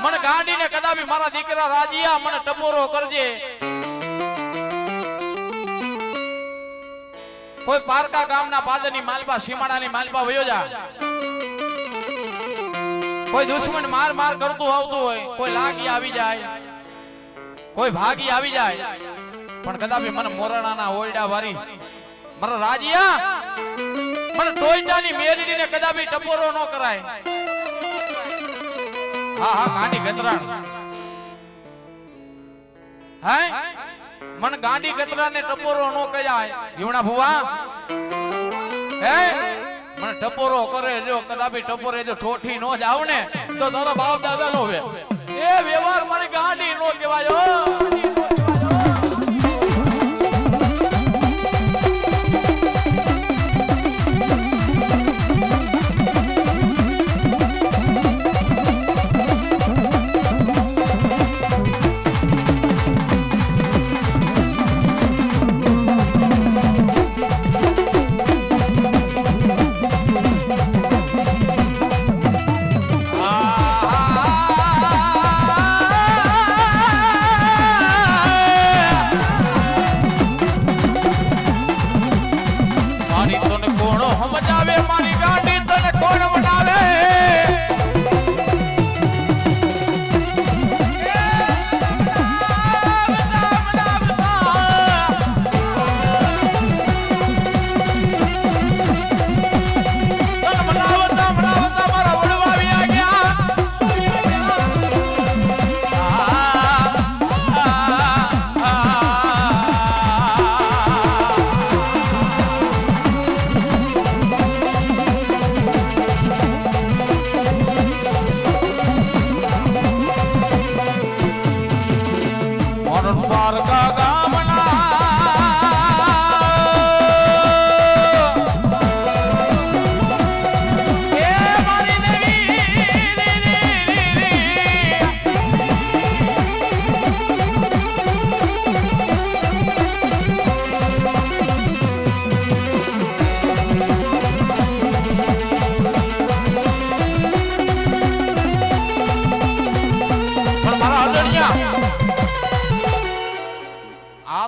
મને ગાંડીને કદાપી મારા દીકરા રાજીયા મને ટપોરો કરજે. કોઈ પારકા ગામના પાદરની માલપા સીમાડાની માલપા વયો જા. કોઈ દુશ્મન માર માર કરતું આવતું હોય, કોઈ લાગી આવી જાય, કોઈ ભાગી આવી જાય, પણ કદાપી મને મોરણાના ઓરડા વારી મારા રાજીયા મને ટોયટાની મેરડીને કદાપી ટપોરો ન કરાય. હા હા ગાંડી ગતરાણ હે મને ગાંડી ગતરાને ટપોરો ન કરાય. જીવણા ભુવા હે મને ટપોરો કરે જો કદાપી ટપોરે જો ઠોઠી નો જાવ ને તો તારા બાપ દાદા નો વે એ વ્યવહાર મને ગાંડી નો કહેવાય.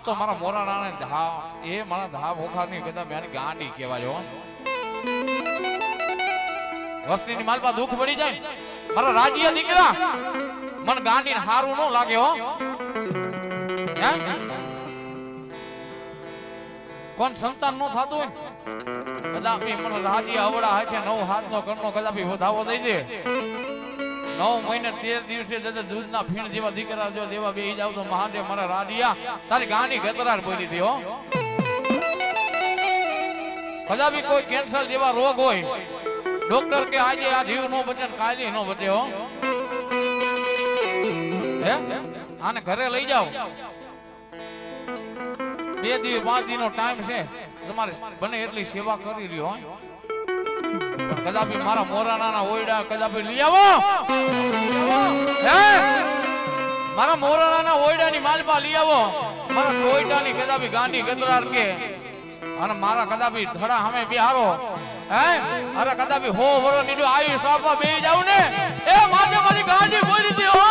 તો મારા મોરાણાને ધા એ મારા ધા ભોખાની કદા મેની ગાંડી કહેવાય. વસ્તીની માલપા દુઃખ પડી જાય મારા રાજીયા દીકરા મન ગાંડીને હારું ન લાગે હો. કોણ સંતાન નો થાતું હોય કદાપી મને રાજીયા અવડા હાથે 9 હાથનો કરનો કદાપી વધાવો દઈ દે. 9 મહિને 13 દિવસે દૂધના ફીણ જેવા દીકરા જો દેવા બેહી જાવ તો મહાદેવ મારા રાજીયા તારી ગાંડી ગતરાર બોલી હતી હો. કદાપી કોઈ કેન્સર જેવા રોગ હોય ડોક્ટર કે આજે આ જીવ નો બચે કાલે નો બચે હો. હે આને ઘરે લઈ જાઓ 2 દિવસ 5 દિનનો ટાઈમ છે તમારે બને એટલી સેવા કરી લ્યો. કદાપી મારા મોરાણાના ઓયડા કદાપી લઈ આવો. મારા મોરાણાના ઓયડાની માલપા લઈ આવો. મારા ટોયટાની કદાપી ગાંડી ગતરાર કે અને મારા કદાપી ધડા સામે બિહારો. હે અરે કદાપી હો વરો નીડો આવી સાપા બેહી જાવ ને એ માથે મારી ગાંડી બોલી દી હો.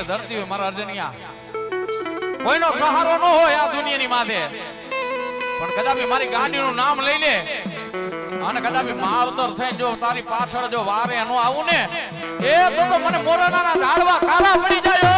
ધરતી હોય મારા અર્જનિયા કોઈનો સહારો ન હોય આ દુનિયાની માથે પણ કદાપી મારી ગાંડીનું નામ લઈ લે અને કદાપી માવતર થઈને જો તારી પાછળ જો વારે નો આવું ને એ તો મને મોરાણાના ઝાડવા કાળા પડી જાય.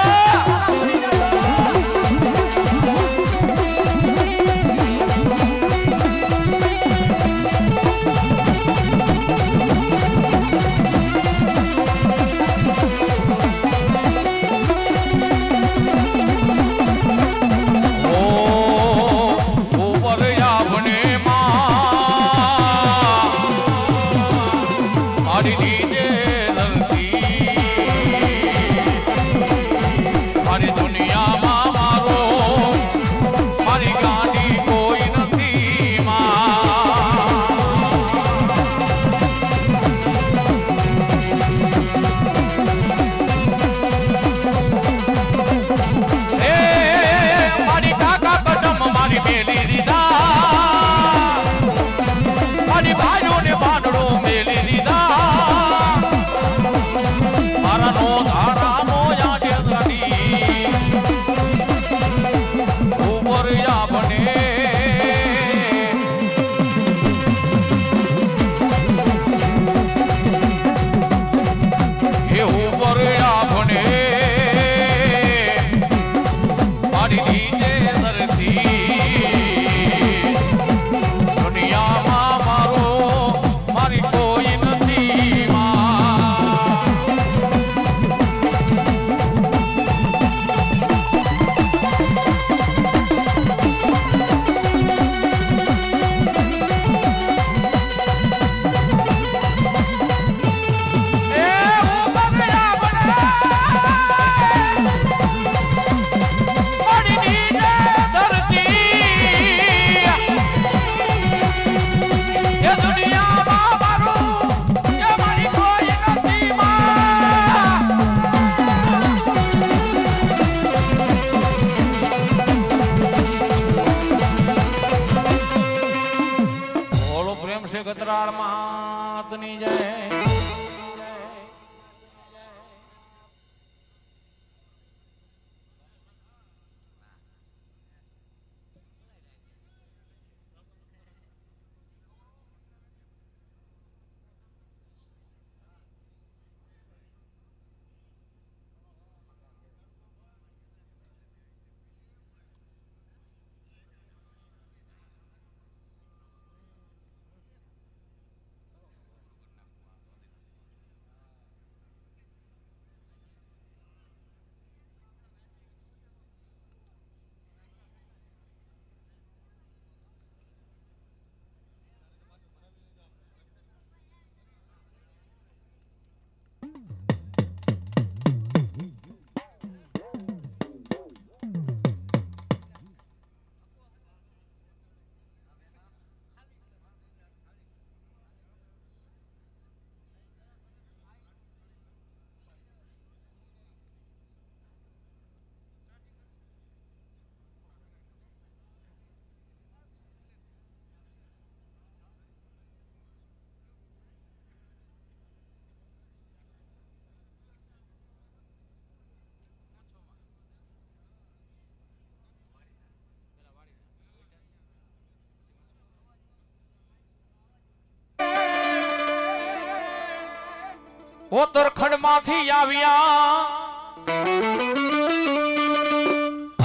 ઉત્તરખંડ માંથી આવ્યા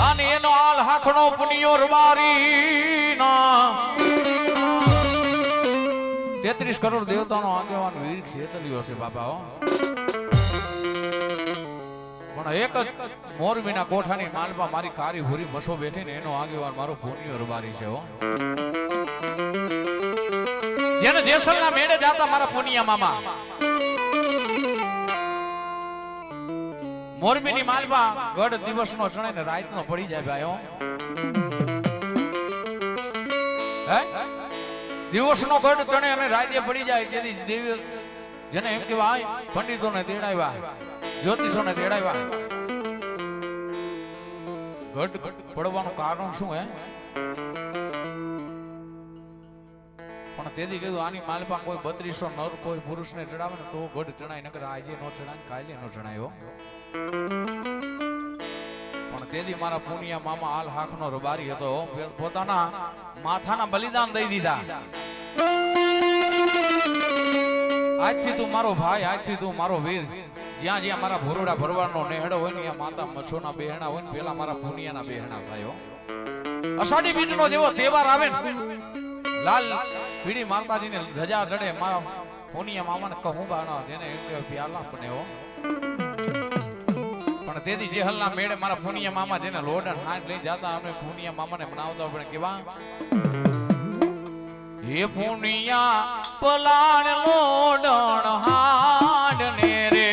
અને એનો હાલ હાખણો પુનિયો રવારી ના 33 કરોડ દેવતાનો આગેવાન વીર ખેતરીઓ છે બાપા. પણ એક જ મોરબીના કોઠાની માલપા મારી કારી ભૂરી મસો બેઠી ને એનો આગેવાન મારો પુનિયો રવારી છે. જેને જેસલના મેળે જાતા મારા પુનિયા મામા મોરબીની માલપા ગઢ દિવસનો ચણે ને રાતનો પડી જાય ભાઈઓ. દિવસનો ગઢ ચણે અને રાતે પડી જાય. જેથી દેવી જેને એમ કહેવાય પંડિતોને તેડાવ્યા, જ્યોતિષોને તેડાવ્યા. ગઢ પડવાનું કારણ શું હે? પણ તેથી કીધું આની માલપા કોઈ 3200 નર કોઈ પુરુષને ચડાવે ને તો ગઢ ચડાય, નકર આજે નો ચડાય કાલે નો ચડાયો. પણ તેથી મારા પુનિયા મામા હાલ હાખનો રબારી હતો. પોતાના માથાના બલિદાન દઈ દીધા. આજથી તું મારો ભાઈ, આજથી તું મારો વીર. જ્યાં જ્યાં મારા ભોરડા ભરવાનો નેહડો હોય ને માતા મચ્છોના બેહણા હોય ને પેલા મારા પુનિયાના બેહણા થાય. અષાઢી બીજનો જેવો તહેવાર આવે ને લાલ પીડી માતાજીને ધજા ચડે મારા પુનિયા મામાને કહું બાણા જેને પ્યાલા બન્યો. પણ તેથી જેહલના મેળે મારા પુનિયા મામા જેને લોડન હાથ લઈ જતા અમે પુનિયા મામાને બનાવતા આપણે કેવા હે પુનિયા પલાણ લોડણ હાડ ને રે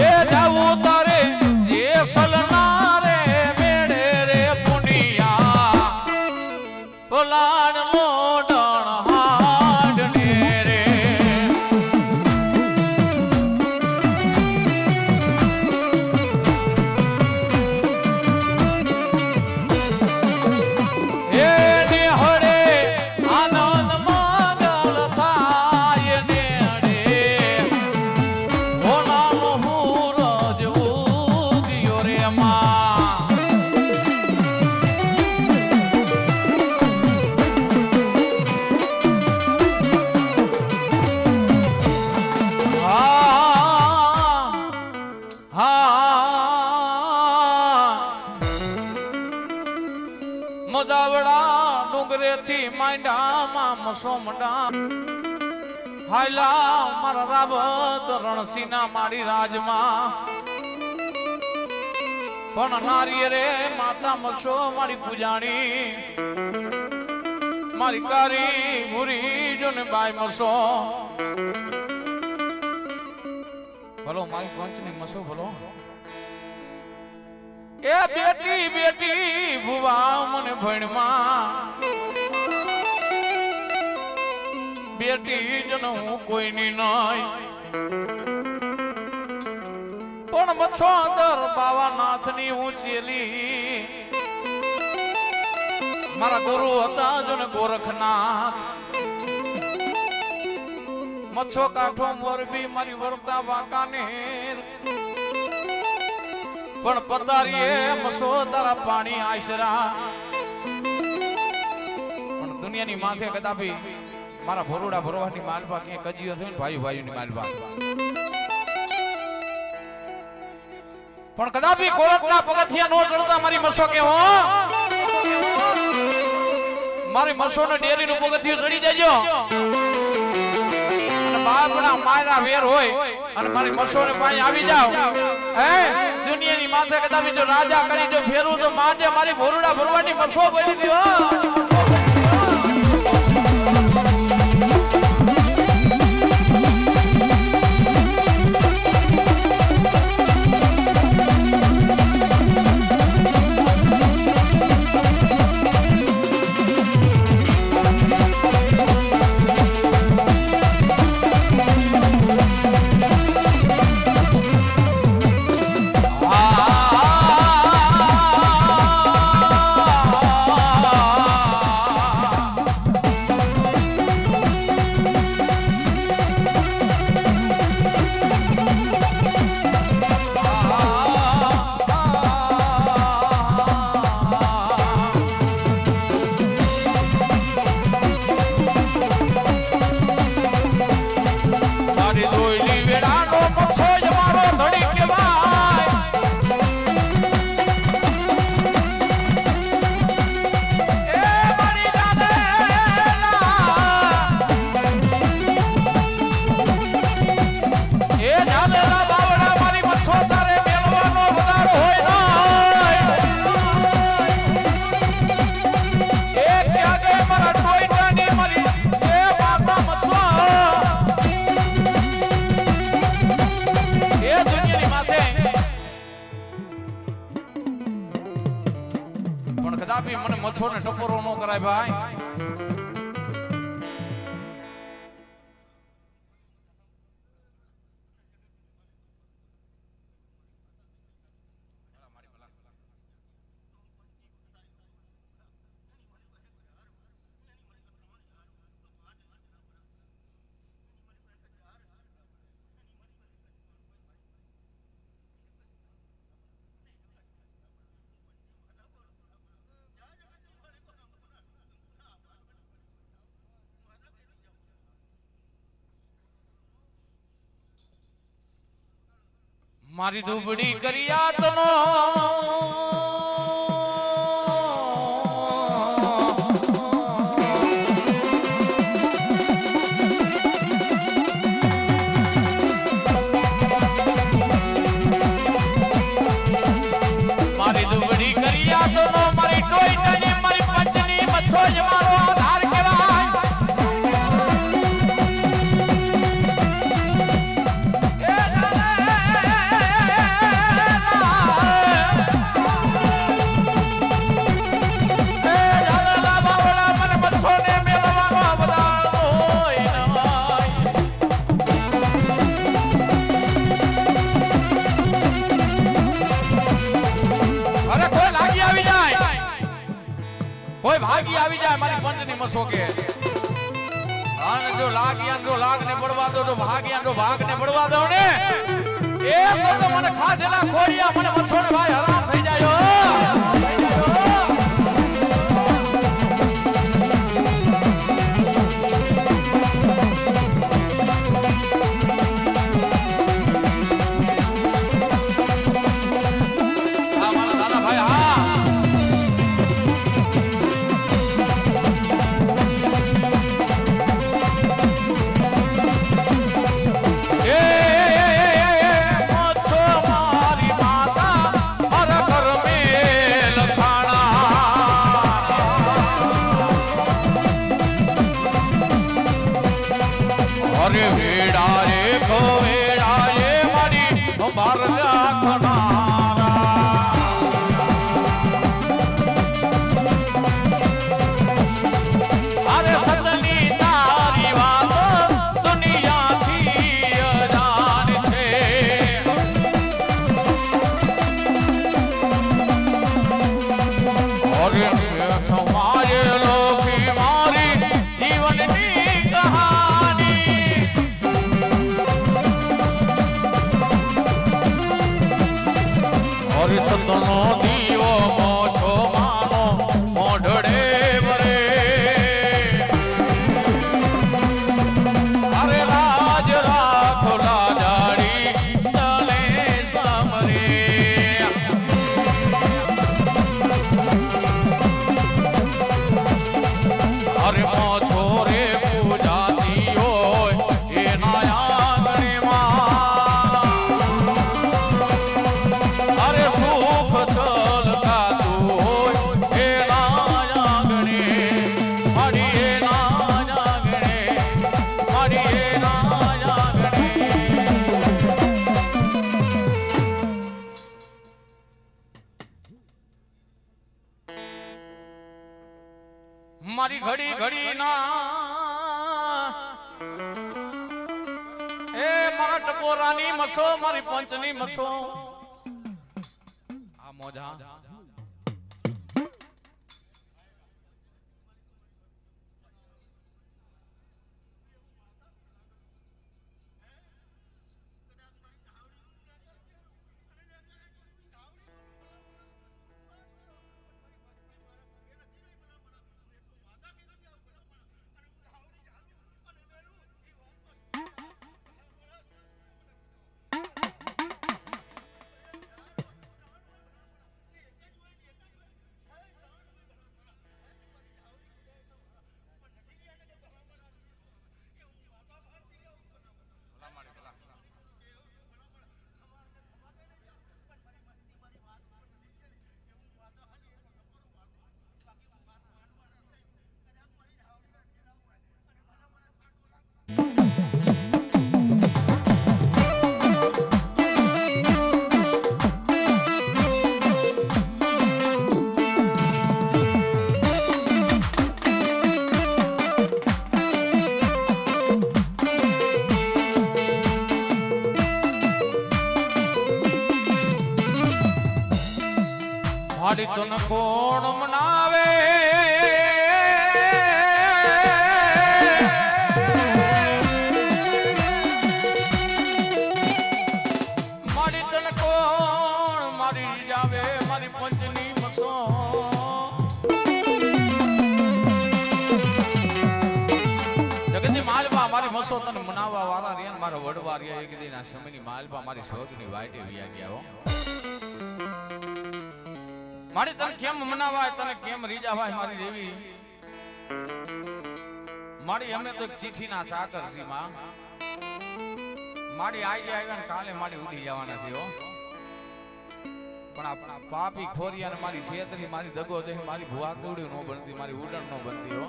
એ જાવું તારે જેસલના રે મેળે રે પુનિયા પલાણ લોડણ હાડ ને રે. મદાવડા ડુંગરેથી માંડામાં મસોમડા હાયલા મારા રાવત રણસીના મારી રાજમાં પણ નારી રે માતા મસો મારી પૂજાણી મારી કારી ભૂરી જો ને બાઈ મસો ભલો મારી પંચની મસો ભલો. એ બેટી બેટી ભુવા મને ભણમાં બેટી જન હું કોઈની નહીં પણ મચ્છોદર બાવા નાથની હું ચેલી મારા ગુરુ હતા જન ગોરખનાથ મચ્છો કાઠો મોરબી મારી વર્તા વાંકાનેર પણ પતારીએ મસો તારા પાણી આશરા પણ દુનિયાની માથે કદાપી મારા ભરોડા ભરવાની માલપા ક્યાંય કજીયો છે ને ભાઈ ભાઈની માલપા પણ કદાપી કોરટના પગથિયા નો ચડતા મારી મસો કે હો મારી મસો ને ડેરીનું પગથિયું ચડી જજો બાપના માયના વેર હોય અને મારી મસોને પાણી આવી જાવ હે દુનિયાની માથે કદાપી જો રાજા કરી જો ફેરવું તો માજે મારી ભોરડા ભરવાની મસો બની ગયો. મચ્છો ને ટપોરો ન કરાય ભાઈ. મારી દુબડી કરિયાતનો મારી દુબડી કરિયાતનો મારી ટોઈટાની મારી પંચની મચ્છો જ મારો આધાર કહેવાય. કોઈ ભાગી આવી જાય મારી પંચની મસો કે અને જો લાગ ને પડવા દો તો ભાગ ને પડવા દો ને એ તો મને ખાધેલા ખોડિયા મને મસો ને ભાઈ હરામ થઈ જાય. અરે વેડા રે ખોવેડા રે મારી બાર રાખનારા અરે સદની તારી વાતો દુનિયાથી અજાન છે. અરે તમારે લોકી મારી જીવનની કહાની સતનો દીવો મોછો માનો મોઢડે વરે અરે લાજ રાખો લાજાડી ચાલે સામરે અરે મોછો રે પૂજાતી હોય એના આંગણેમાં અરે સુખ ચલકાતું હોય એના આંગણે મારી એના આંગણે મારી એના આંગણે મારી ઘડી ઘડી ના એ મારા ટપોરાની મસો મારી પંચની મસો આ મોજા મારી તને કોણ મનાવે મારી તને કોણ મારી જાવે મારી પંચની મસો જગતની માલપા મારી મસો તને મનાવવા વાળા રે મારા વડવા રે એક દીના સમયની માલપા મારી શોધની વાટે વિયા ગયા હો મારી તને કેમ મનાવાય તને કેમ રીજાવાય મારી દેવી મારી અમે તો ચીઠીના ચાકર છી માં મારી આજે આવ્યા ને કાલે મારી ઉડી જવાના છે હો પણ આપણા પાપી ખોરિયા ને મારી છેતરી મારી દગો દે મારી ભુવા કુડી નો બનતી મારી ઉડણ નો બનતી હો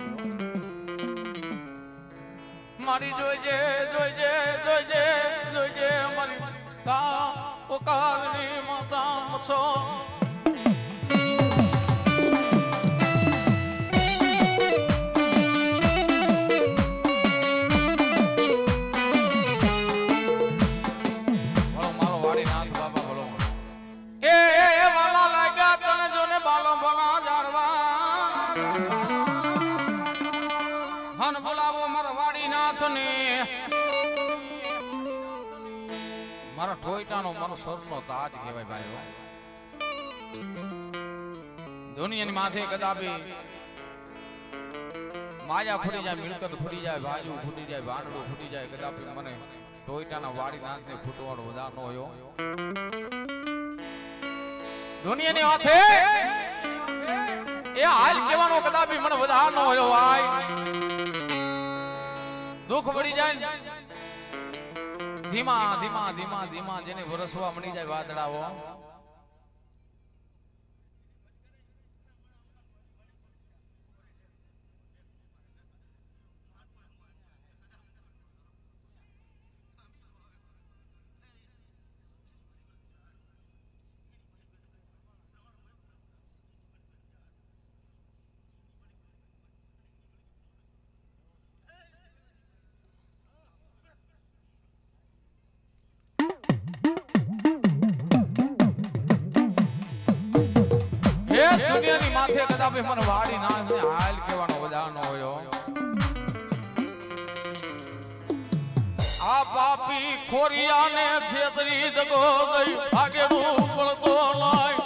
મારી જોઈજે જોઈજે જોઈજે જોઈજે મારી કા ઓકારની માતા મછો મારા ટોયટાનો મારો સરનો તાજ કહેવાય ભાઈઓ દુનિયાની માથે કદાપી માયા ફૂટી જાય મિલકત ફૂટી જાય બાજુ ફૂટી જાય ભાંડડું ફૂટી જાય કદાપી મને ટોયટાના વાડી નાથને ફૂટવાનો વધાર ન હોય દુનિયાની માથે એ હાલ કહેવાનો કદાપી મને વધાર ન હોય ભાઈ દુઃખ પડી જાય ધીમા ધીમા ધીમા ધીમા જેને વરસવા મળી જાય વાદળાઓ દુનિયાની માથે કદાપી મને વાડી ના હાલ કહેવાનો વધાર ન હોય આ પાપી ખોરિયાને છેતરી દગો ગઈ આગેડું પડતો લાય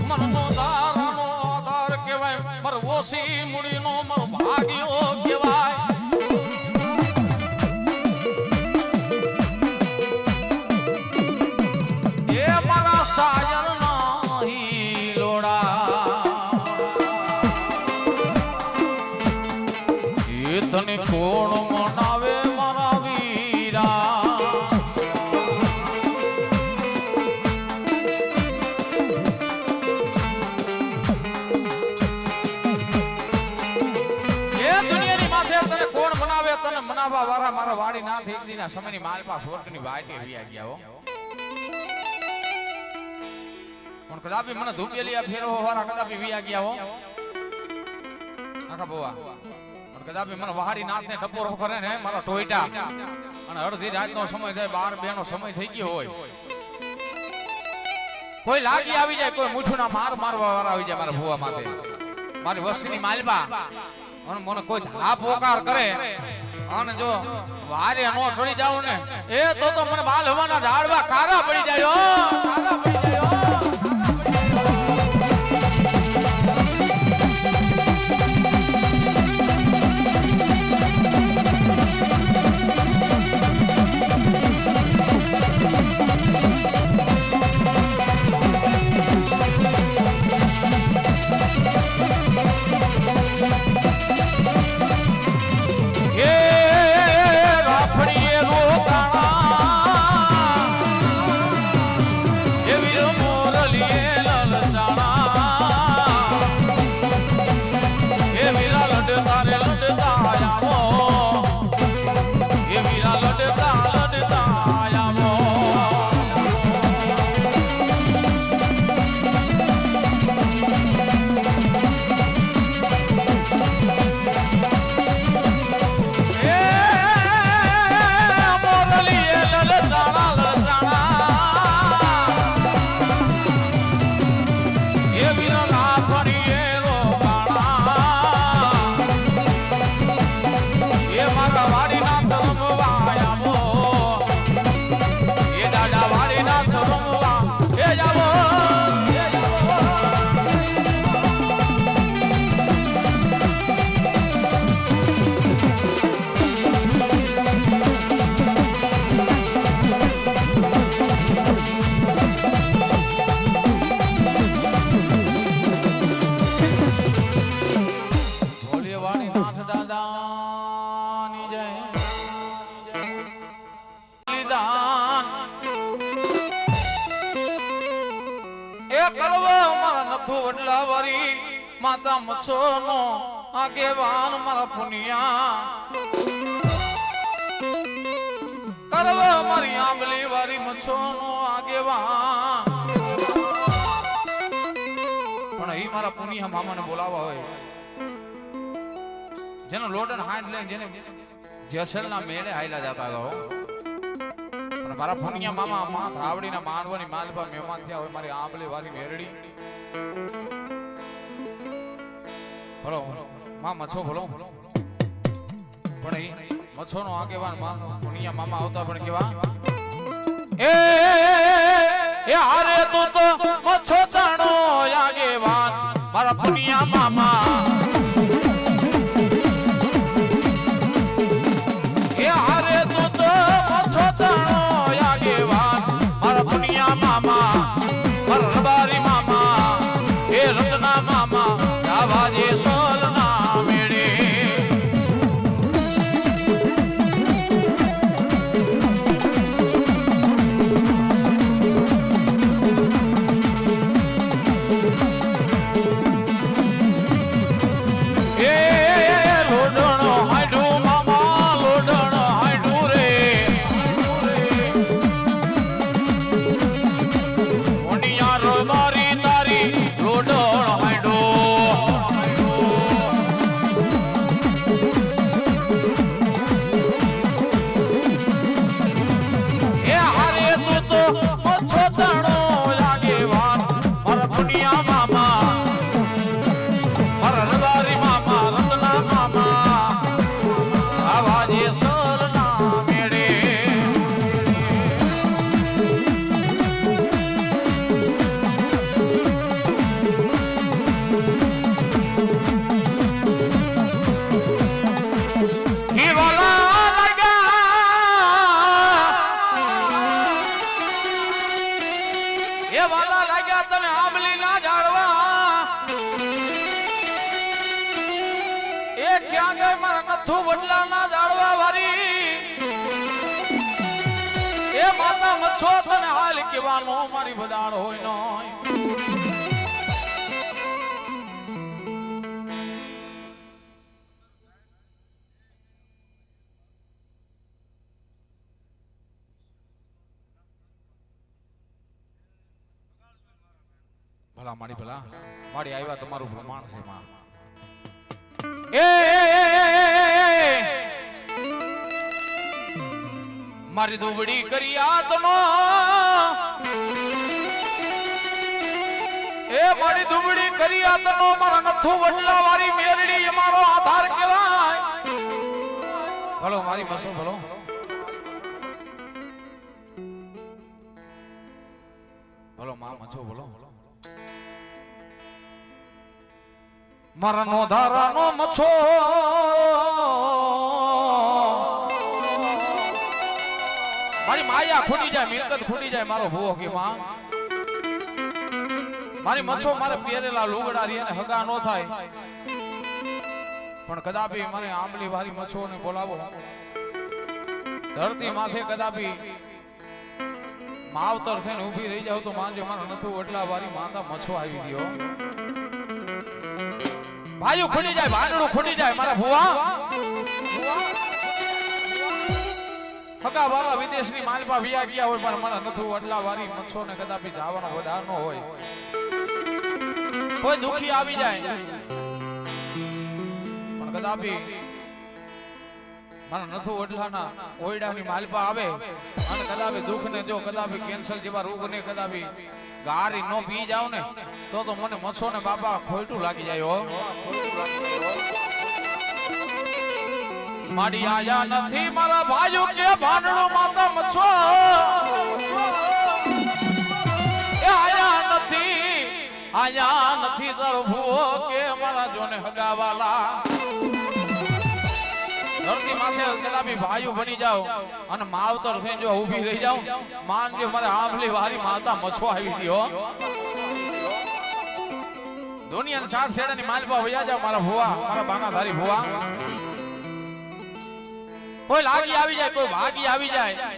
મરનો દારાનો આધાર કહેવાય મર ઓસી મૂડીનો મર ભાગ્યો કહેવાય સાયર નહીં લોડા એ તને કોણ મનાવે મારા વીરા એ દુનિયાની માથે તને કોણ મનાવે તને મનાવવા વાળા મારા વાડી ના થઈ દીના સમયની માલપા સ્વર્ગની વાટે વિયા ગયા હો પણ કદાપી મને ધૂપેલિયા ફેરો વાળા કદાપી વિયા ગયા હો આખા બોવા પણ કદાપી મને વહાડી નાથને ટપોરો કરે ને મારા ટોયટા અને અડધી રાતનો સમય થાય 12-2 નો સમય થઈ ગયો હોય કોઈ લાગી આવી જાય કોઈ મૂઠુના મારવા વાળા આવી જાય મારા ભુવા માથે મારી વસ્તીની માલબા અને મને કોઈ ધા પોકાર કરે અને જો વારે નો ચડી જાવ ને એ તો મને બાલ હવાના ઝાડવા કારા પડી જાય કારા પડી જાય એવી એ કલવો મારા નથુ વડલા વારી માતા મચ્છો નો આગેવાન મારા પુનિયા કરવો મારી આંબલી વારી મચ્છો નો આગેવાન પણ એ મારા પુનિયા મામાને બોલાવા હોય જેનો લોડન હાંડ લઈને જેને જેસલના મેળે હાયલા જતા હતા પણ મારા પુનિયા મામા માં થાવડીના માંડવાની માલપા મહેમાન થયા હોય મારી આંબલી વારી મેરડી ભલો માં મચ્છો ભલો પણ એ મચ્છો નો આગેવાન પુનિયા મામા આવતા પણ કેવા એ હારે તો મચ્છો તાણો આગેવાન મારા પુનિયા મામા એ હારે તો મચ્છો તાણો આગેવાન મારા પુનિયા મામા મારા રબારી મામા એ રત્ના મામા આવાજે સોલના મેળે વડલા ના જાળવા વારી એ માતા મચ્છો તને હાલ કેવાનો મારી બદાડ હોય નો ભલા મારી ભલા મારી આવ્યા તમારું પ્રમાણ છે માં મારી દુબડી કરી આતનો એ મારી દુબડી કરી આતનો મારા નથુ વડલા વારી મેરડી મારો આધાર કહેવાય ભલો મારી મસો ભલો ભલો માં મચો ભલો મારા નો ધારાનો મચ્છો મારી માયા ખૂટી જાય મિલકત ખૂટી જાય મારો ભૂવો કે માં મારી મચ્છો મારે પહેરેલા લુગડા રી અને હગા નો થાય પણ કદાપી મારી આંબલી વારી મચ્છો ને બોલાવો ધરતી માથે કદાપી માવતર છે ને ઊભી રહી જાવ તો માનજો મારો નથુ વડલા વારી માતા મચ્છો આવી ગયો ભાઈઓ ખૂટી જાય ભાંડડું ખૂટી જાય મારા ભુવા હગા વાલા વિદેશની માલપા વિયા ગયા હોય પણ મારા નથુ વડલા વારી મચ્છો ને કદાપી જવાનો વધાર ન હોય કોઈ દુખી આવી જાય પણ કદાપી મારા નથુ વડલાના ઓયડાની માલપા આવે અને કદાપી દુઃખ ને જો કદાપી કેન્સર જેવા રોગ ને કદાપી ગારી નો પી જાવ ને તો મને મચ્છો ને બાપા ખોટું લાગી જાય હો માડી આયા નથી મારા ભાઈઓ કે ભાંડણો માતા મચ્છો એ આયા નથી તારો ભૂવો કે મારા જોને હગાવાલા ધરતી માથે કદાપી ભાઈઓ બની જાવ અને માવતર છે જો ઊભી રહી જાવ માનજો મારે આંબલી વારી માતા મચ્છો આવી ગયો દુનિયાના ચાર શેડાની માલપા વયા જાવ મારા ભુવા મારા બાના ધારી ભુવા કોઈ લાગી આવી જાય કોઈ ભાગી આવી જાય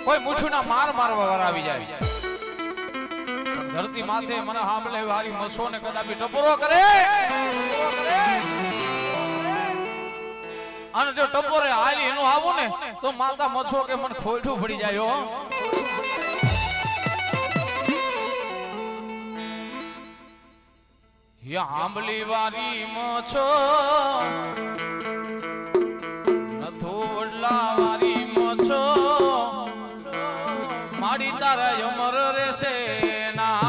કોઈ મુઠ્ઠીના માર મારવા વાળા આવી જાય ધરતી માથે મને સાંભળે વારી મસો ને કદાપી ટપોરો કરે અને જો ટપોરે હાલી એનું આવું ને તો માતા મસો કે મને ખોઈઠું પડી જાય હો. આંબલી વારી મછો નથો વડલા વારી મછો માડી તારા અમર રહેશે ના.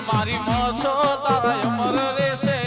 મારી મછો તારા અમર રહેશે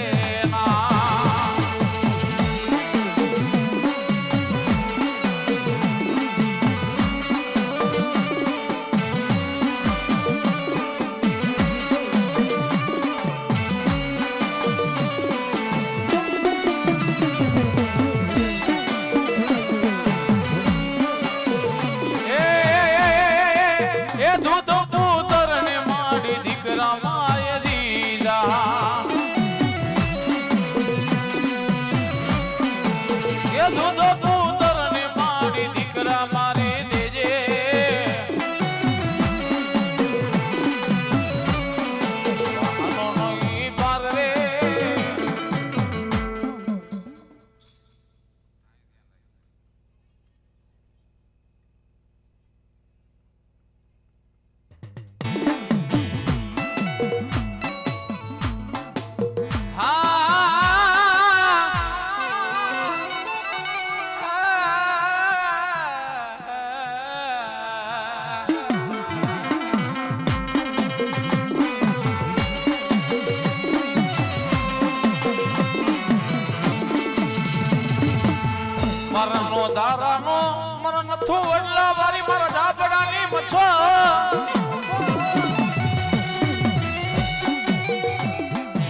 ધારાનો મારા નથો વડલા વારી મારા જાબડાની મછો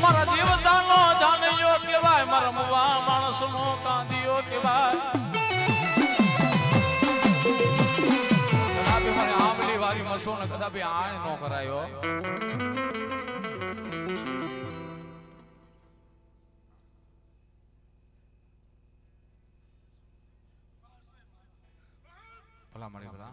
મારા જીવતાનો જાનયો કહેવાય મારા મવા માણસનો કાંદિયો કહેવાય. કદાપી મને આંબલી વારી મછો ને કદાપી આણ ન કરાયો. ભલા મળી ભલા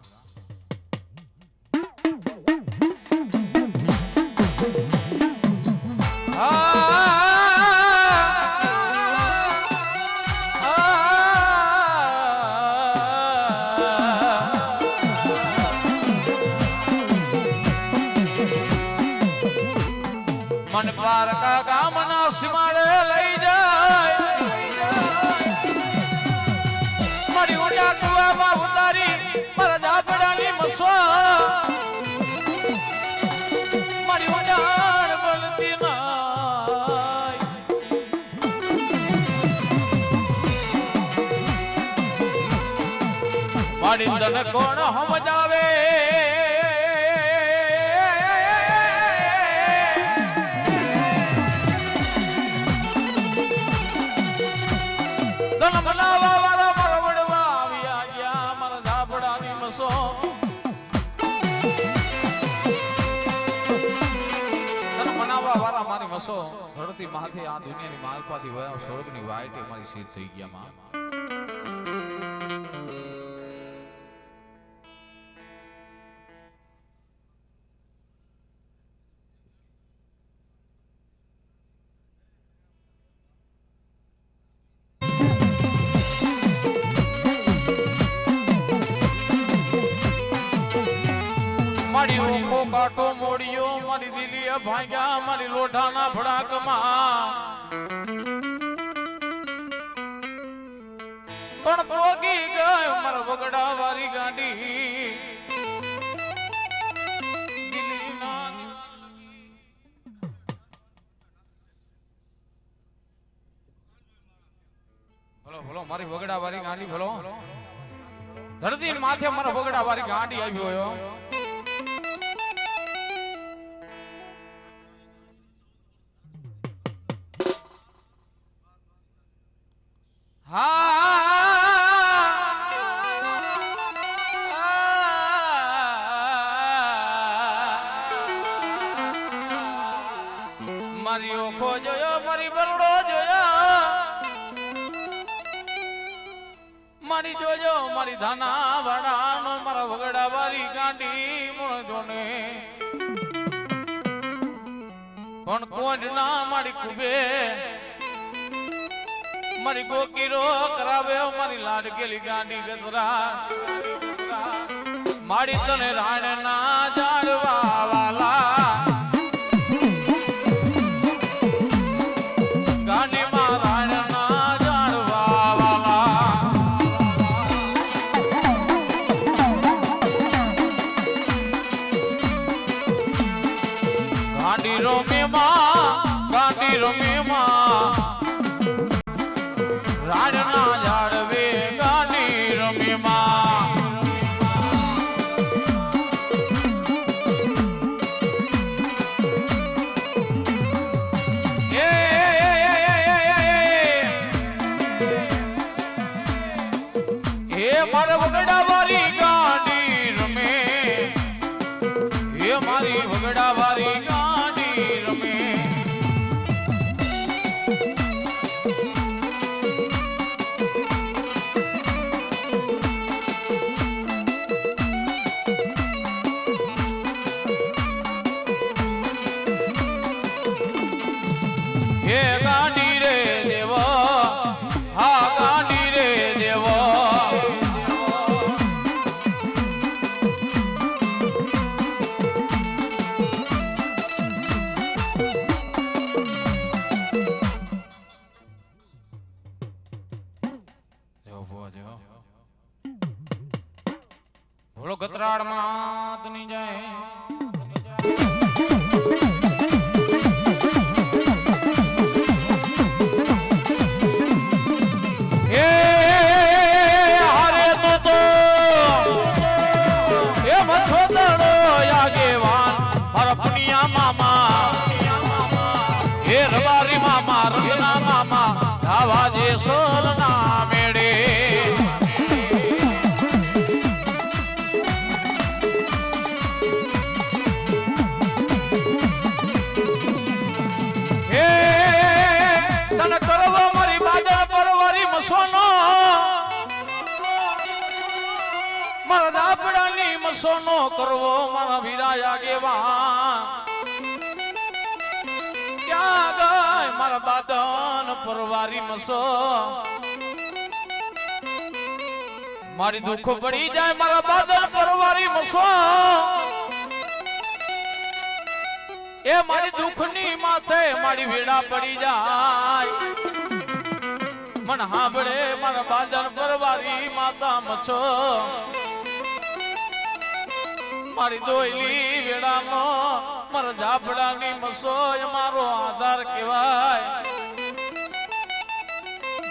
મન પારકા ગામના સીમાડે લઈ જાય મારી ઊંડા કુવામાં ઉતારી મારા જાબડાની મસો મારી ઊંડાણ બનતી નાય. મારી તને કોણ સમજાવે તન મનાવા વાળા મારા વડવા આવ્યા ગયા મારા ધાબડાની મસો તન મનાવા વાળા મારી મસો ધરતી માથે આ દુનિયાની માલપાથી વયા સ્વર્ગની વાઈટે મારી સીધ થઈ ગયા માં. મારી ઓખો કાટો મોડિયો મારી દિલીએ ભાગ્યા મારી લોઢાના ભડાકમાં પણ પોગી ગયો મારા વગડા વારી ગાડી ભલો ભલો મારી વગડા વારી ગાડી ભલો ધરતી માથે મારા વગડા વારી ગાડી આવી હોય. મારી જોજો મારી ધાના વાડાનો મારા વગડા વાળી ગાંડી મળજો ને પણ કોણ ના મારી કુબે મારી ગોકીરો કરાવે મારી લાડકેલી ગાંડી ગદરા મારી તને રાણ ના જાળવા વાલા ગાંડી માં રાણ ના જાળવા વાલા ગાંડી રોમે માં રાણ ના જાળવે ગાંડી રમે માં મારા વગડા વાળી ગાંડી રમે એ મારી વગડા વાળી ગાંડી રમે એ ગાંડી રે દેવો હા ગાંડી રે દેવો ભોળો ગતરાડ માં તની જાય સોલના મેળે હે તને કરવો મારી બાદળ પરવારી મસોનો મારા દાપડાની મસોનો કરવો મારા વીરાયા આગેવાન ક્યાં ગઈ મારા બાદન પરવારી મસો મારી દુઃખ પડી જાય મારા બાદલ પરવારી મસો એ મારી દુઃખની માથે મારી વેડા પડી જાય મન હાંભળે મારા બાદલ પરવારી માતા મસો મારી દોયલી વેડાનો મારા ઝાપડાની મસો એ મારો આધાર કહેવાય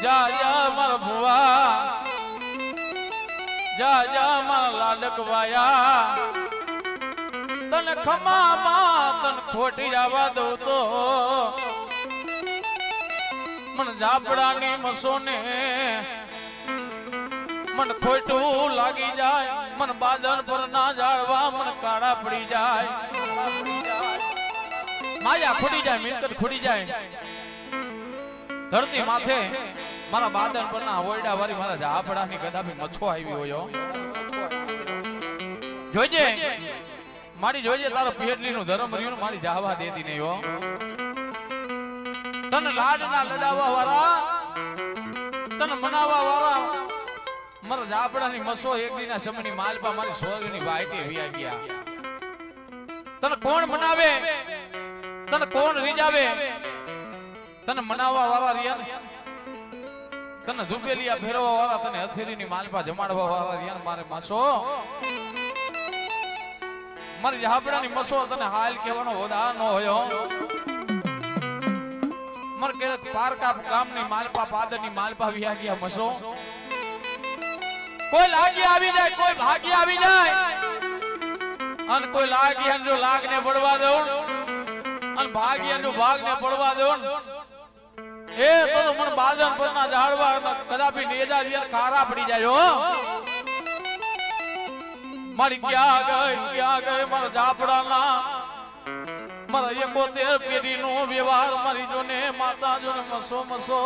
જા જા મારા ભુવા જા જા મારા લાડક વાયા તને ખમામાં તને ખોટી જવા દઉં તો મને ઝાપડાની મસોને મને ખોટું લાગી જાય મને બાદલ પર ના જાળવા મને કાળા પડી જાય માયા ખોટી જાય મિલકત ખોટી જાય ધરતી માથે મારા બાદલ પર ના હોયડા વાળી મારા ઝાપડાની કદાપી મચ્છો આવી હોય જોજે મારી જોજે તારો પેટલી નું ધર્મ રહ્યું મારી જાવા દેતી નહીં હો તને લાડ ના લડાવવા વાળા તને મનાવવા વાળા મારા ઝાપડાની મસો એક દીના સમયની માલપા મારી સ્વર્ગની વાઈટે વિયા ગયા તને કોણ મનાવે તને કોણ રીજાવે તને મનાવવા વાળા રિયા તને ધુપેલિયા ફેરવા વાળા તને હથેળીની માલપા જમાડવા વાળા રિયા મારે માસો મારી ઝાપડાની મસો તને હાલ કહેવાનો હોદા ન હોયો મર કે પારકા ગામની માલપા પાદરની માલપા વિયા ગયા મસો કોઈ લાગી આવી જાય કોઈ ભાગી આવી જાય અને કોઈ લાગી જો લાગને પડવા દેવું અને ભાગી જો ભાગને પડવા દેવું એ તો મને બાદન પરના ઝાડવા કદાપી નેજા રિયલ ખારા પડી જાય હો મારી ક્યાં ગઈ મારા ઝાપડાના મારા 71 પેઢીનો વ્યવહાર મારી જોને માતા જોને મસો મસો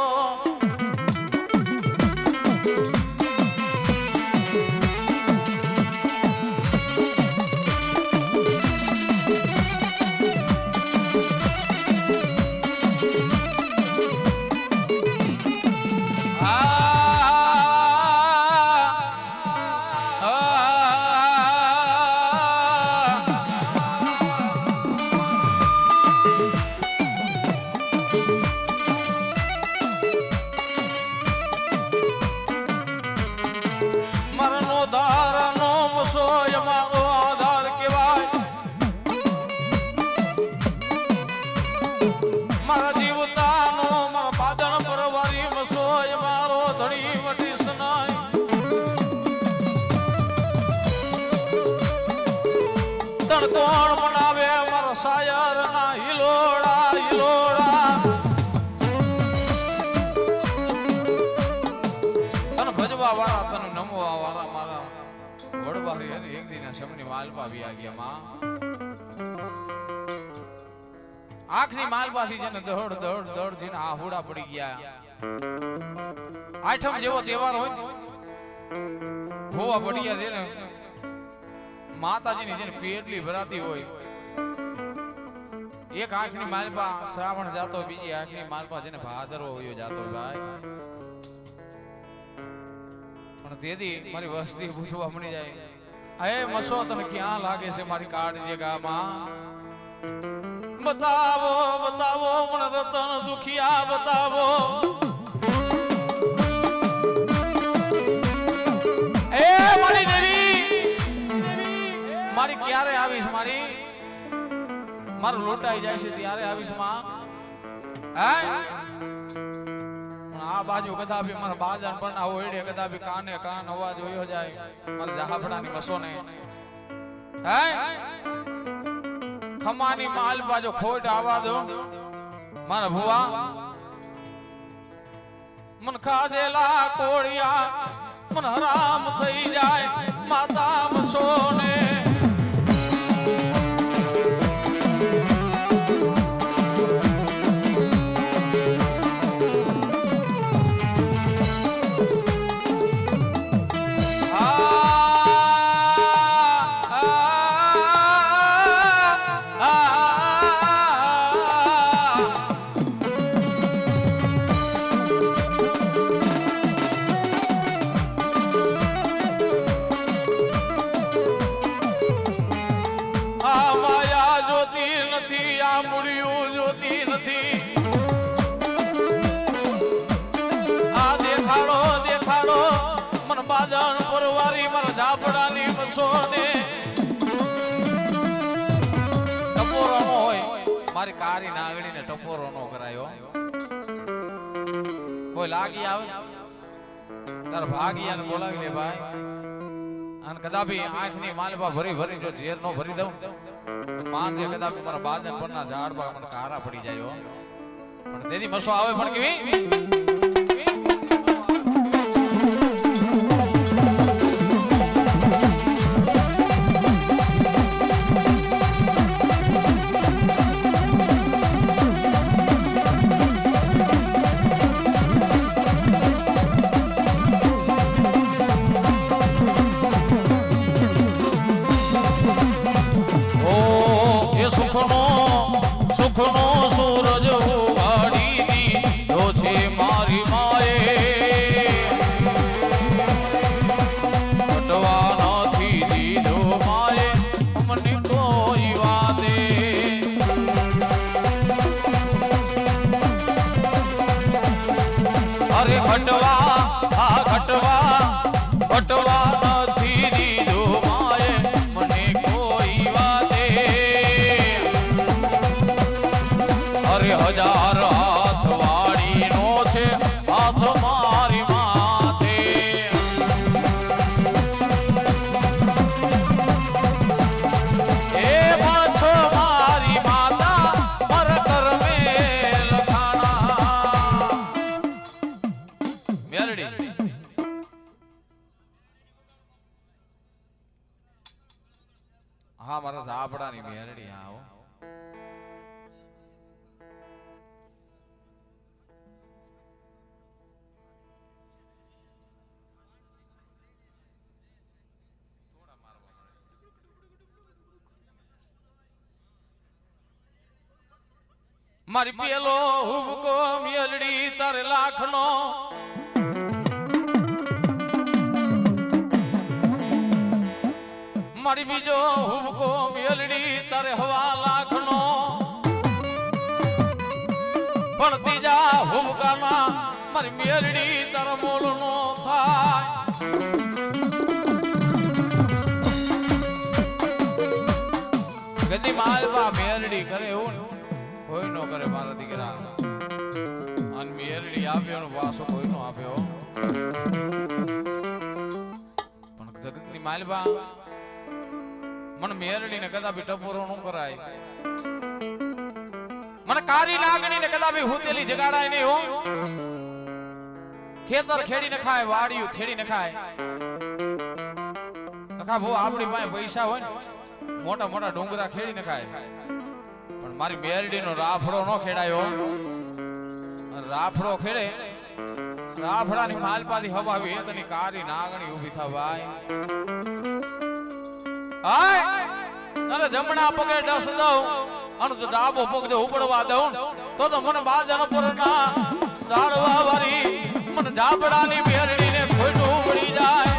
ધણી વટી સનાય તણ કોણ મનાવે મારા શાયર ના હિલોડા હિલોડા તને ભજવા વાળા તને નમવા વાળા મારા વડવારી હરી એક દિન સમની માલપા વી આ ગયા માં આખરી માલપાથી જેને દોડ દોડ દોડ થઈને આહુડા પડી ગયા આઠમ જેવો તહેવાર હોય ભોવા પડિયા છે ને માતાજીની જેને પેટલી ભરાતી હોય એક આંખની માલપા શ્રાવણ જાતો બીજી આંખની માલપા જેને ભાદરવો હોય જાતો ભાઈ પણ તેથી મારી વસ્તી પૂછવા મળી જાય અરે મસો તને ક્યાં લાગે છે મારી કાઢ જગામાં बतावो बतावो मन रतन दुखिया बतावो ए मारी देवी मारी क्यारे आवीस मारी मारो लोटाई जाय छे त्यारे आवीस માં હે આ બાજુ કદાપી મારા બાજાન પણ આ ઓયડે કદાપી કાને કાન અવાજ હોયો જાય મારા જહાફડાની મસોને હે ખમાની માલ બાજો ખોટ આવા દો મારા ભુવા મન ખાધેલા કોળિયા મન હરામ થઈ જાય માતા મસોને બાદણ પરવારી મારા ઝાપડાની મસોને ટપોરો નો હોય મારી કારી નાગડીને ટપોરો નો કરાયો કોઈ લાગી આવે તાર ભાગીયાને બોલાવી લે ભાઈ અને કદાપી આંખની માલપા ભરી ભરી જો ઝેર નો ભરી દઉં માનજે કદાપી મારા બાદણ પરના ઝાડપા મને કારા પડી જાય પણ તેથી મસો આવે પણ કેવી સુખનો સૂરજ ઉગાડી દીધો છે મારી માએ પટવા નથી દીધો માએ મને કોઈ વાતે અરે ઘટવા આ ઘટવા ઘટવા નથી દીધો માએ મને કોઈ વાતે અરે હજાર હાથ વાળી નો છે હાથ મારી માથે એ પાછો મારી માતા પર કરમે લખાણા મેરડી હા મારા ઝાપડાની મેરડી હા મારી પેલો હુબકો મેલડી તારે લાખનો મારી બીજો હુબકો મેલડી તારે હવા લાખનો પણ ત્રીજા હુબકાના મારી મેલડી તારા મોલનો થાય ગદી માલવા મેલડી કરે એવું કોઈ નો કરે મારા દીકરા અને મેરડી આવ્યો વાસો કોઈ નો આપ્યો પણ જગતની માલબા મને મેરડીને કદાપી ટપોરો ન કરાય મને કારી નાગણીને કદાપી હુતેલી જગાડાય નહીં હો ખેતર ખેડીને ખાય વાડિયું ખેડીને ખાય નખા ભો આપણી પાસે પૈસા હોય ને મોટા મોટા ડુંગરા ખેડીને ખાય પણ મારી મેરડીનો રાફડો ન ખેડાયો રાફડો ખેડે રાફડાની માલપાથી હવાવી એકની કારી નાગણી ઊભી થા ભાઈ હાય અરે જમણા પગે ડસ દઉં અને તો ડાબો પગ જો ઉપડવા દઉં તો મને બાદન પરના ઝાડવા વાળી મને ઝાપડાની મેરડીને ખોટું ઉપડી જાય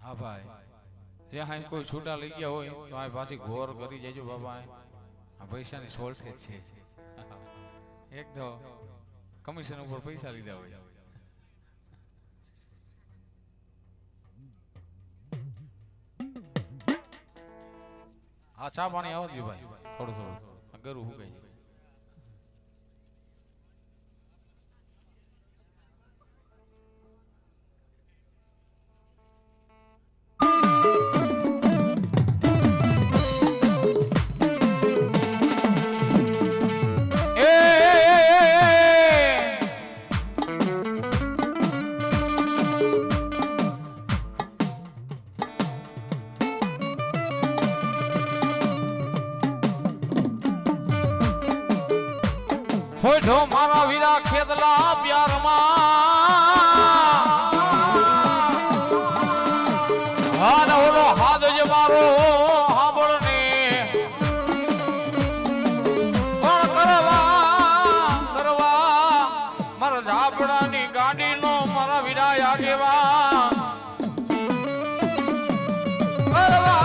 હા ભાઈ ત્યાં કોઈ છૂટા લઈ ગયા હોય તો આ પાછી ઘોર કરી જજો બાબા આ પૈસાની શોર્ટેજ છે એક તો કમિશન ઉપર પૈસા લીધા હોય હા ચા પાણી આવો જ ભાઈ થોડું થોડું ગરું હું ગઈ હોઠો મારા વીરા ખેતલા પ્યારમાં હાન ઓલો હાથ જ મારો હાબળ ને પણ કરવા મારા ઝાપડાની ગાડીનો મારા વીરા આગેવા કરવા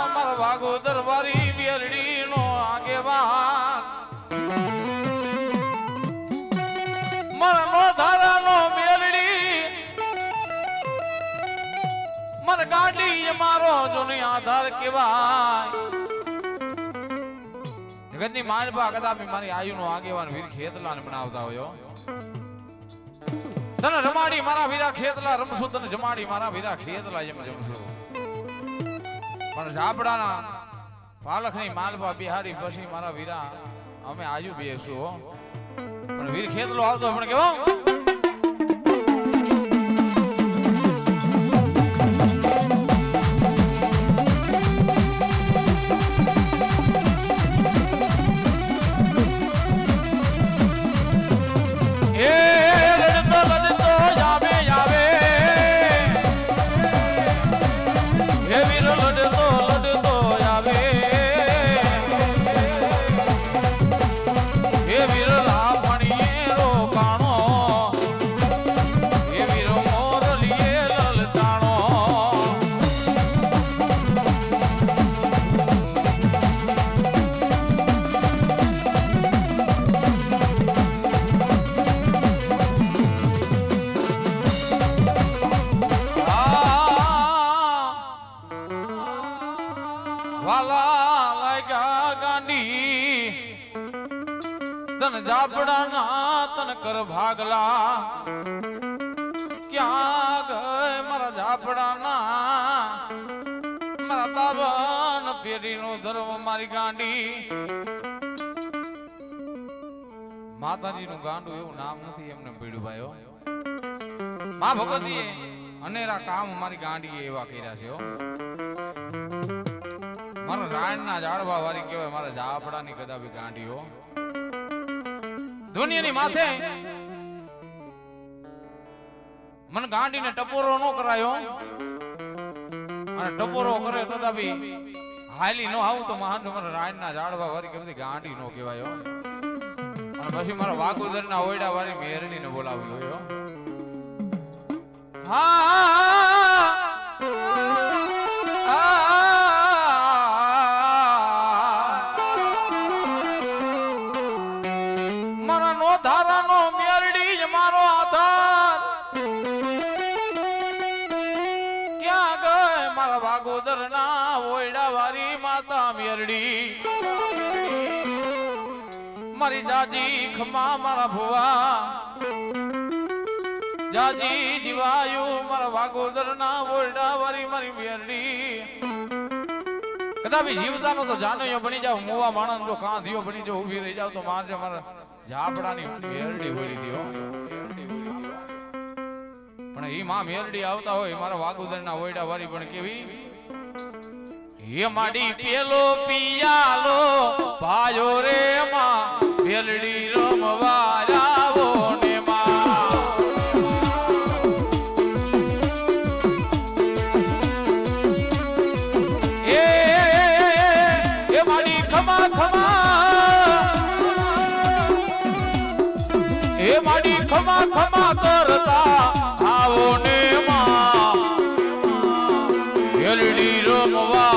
મારા ભાગો દરબારી બેરડીનો આગેવા જોની આધાર કેવાય જગતની માલપા કદાપી મારી આયુનો આગેવાન વીર ખેતલાને બનાવતા હોય તને રમાડી મારા વીરા ખેતલા રમશું તને જમાડી મારા વીરા ખેતલા એમ જમશું પણ ઝાપડાના પાલખની માલપા બિહારી પછી મારા વીરા અમે આયુ બેસું હો પણ વીર ખેતલો આવતો પણ કેવો જાપડા ના તન કર ભાગલા ક્યાં ગયે મારા જાપડા ના મારા બાબા ન પેઢી નો ધર્મ મારી ગાંડી માતાજી નું ગાંડું એવું નામ નથી એમને પીડ્યું ભાઈઓ માં ભગવતીએ અનેરા કામ મારી ગાંડી એવા કર્યા છે મારા રાયણ ના જાળવા વાળી કહેવાય મારા જાપડા ની કદાપી ગાંડીઓ દુનિયાની માથે મન ગાંડીને ટપોરો નો કરાયો અને ટપોરો કરે તથાપી હાલી નો આવું તો મહાન મને રાયના ઝાડવા વાળી કેમ ગાંડી નો કહેવાયો અને પછી મારા વાગોદરના ઓયડા વાળી મેરણી ને બોલાવી હોય મારી જાજી ખમા મારા ભુવા જાજી જીવાયુ મારા વાગોદર ના ઓરડા વારી મારી મેરડી કદાપી જીવતાનો તો જાનયો બની જાવ મોવા માણસ જો કાંધિયો બની જાવ ઊભી રહી જાવ તો મારજે મારા ઝાપડાની મેરડી બોલી દીયો પણ ઈ માં મેરડી આવતા હોય મારા વાગોદર ના ઓરડા વારી પણ કેવી ये माडी पेलो पियालो भायो रे मां भेलड़ी रमवा जावो ने मां ए माडी खमा खमा ए माडी खमा खमा करता आवो ने मां भेलड़ी रमवा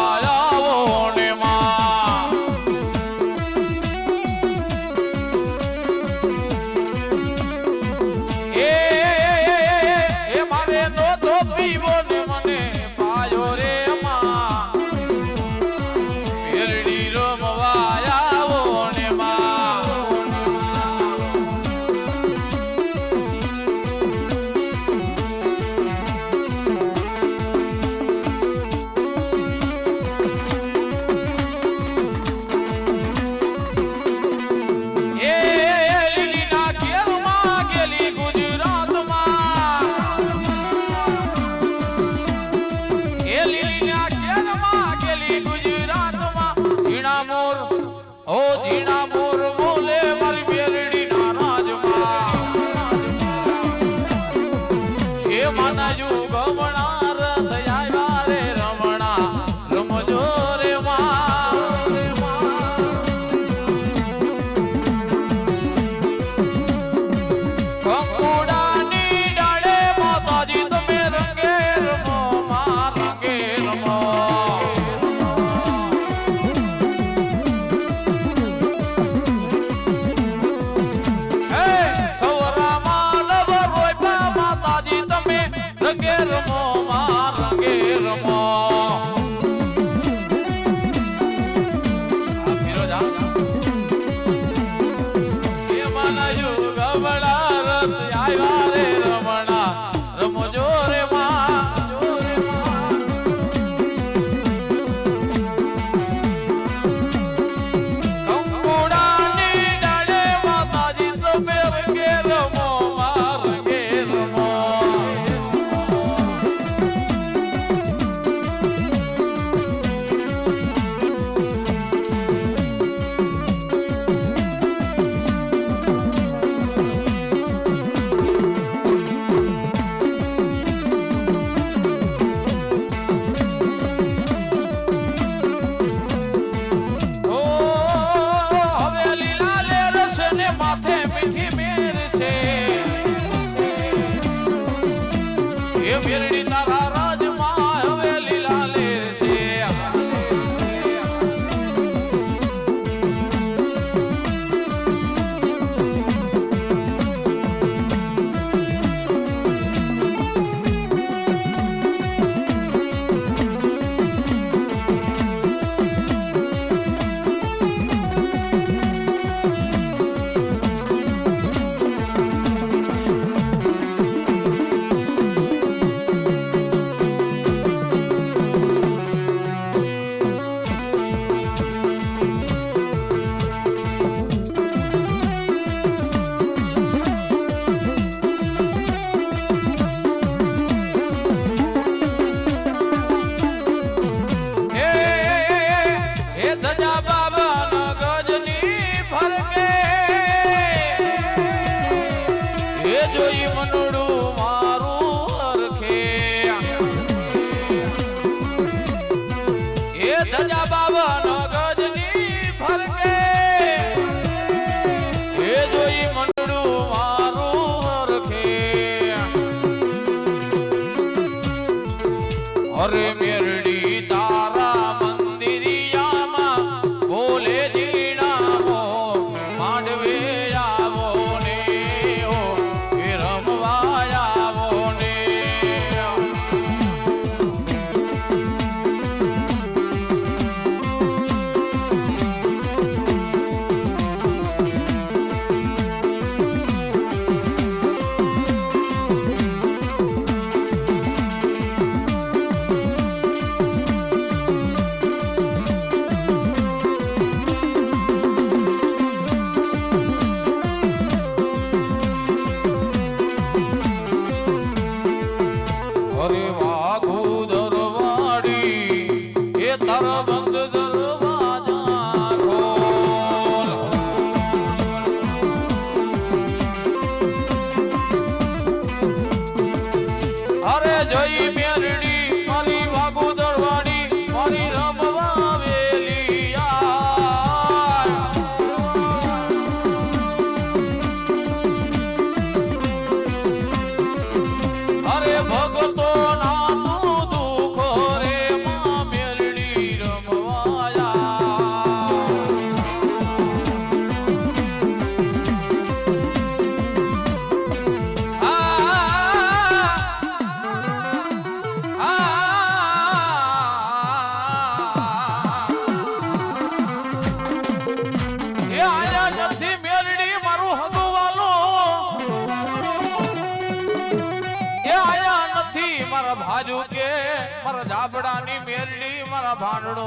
ધાબડાની મેરડી મારા ભાંડડો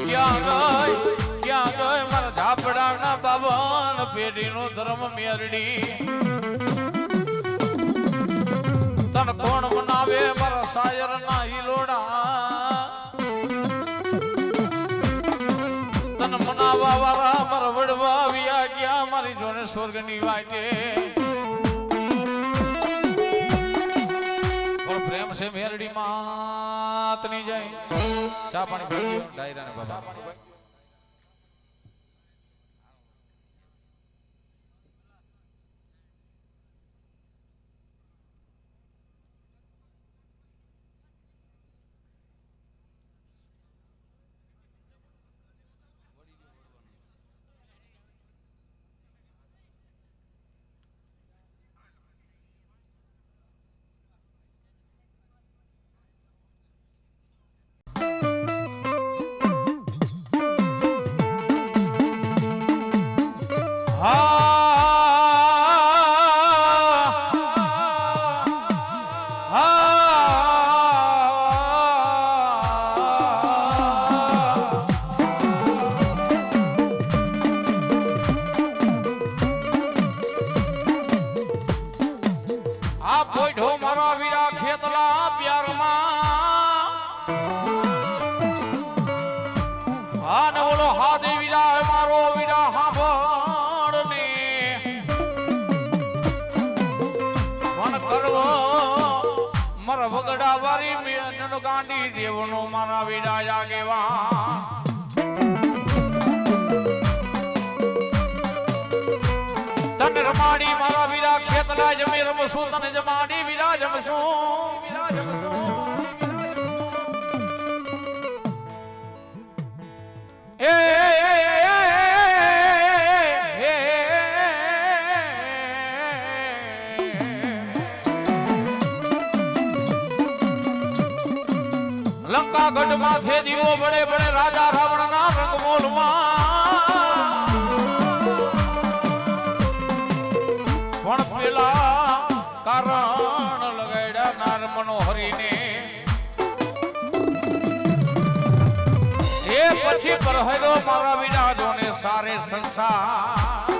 ક્યાં ગઈ મારા ધાબડાના બાબન પેઢીનો ધર્મ મેરડી તન કોણ બનાવે મારા શાયરના હિલોડા તન મનાવા વાળા મારા વડવા આવ્યા ગયા મારી જોને સ્વર્ગની વાટે પ્રેમ છે મેરડી માત ની જાય ચા પાણી પીજો ડાયરા ને બાબા ગાંડી દેવનો મારા વીરા આગેવાન તને રમાડી મારા વીરા ખેતલા જમે રમશું તને જમાડી વીરા જમશું એ લંકા ગઢ માથે દીવો બળે બળે રાજા રાવણ ના રંગમોલ પણ પેલા કારણ લગાડ્યા નાર મનોહરી ને એ પછી પરહેરો મારા વિરાજો ને સારે સંસાર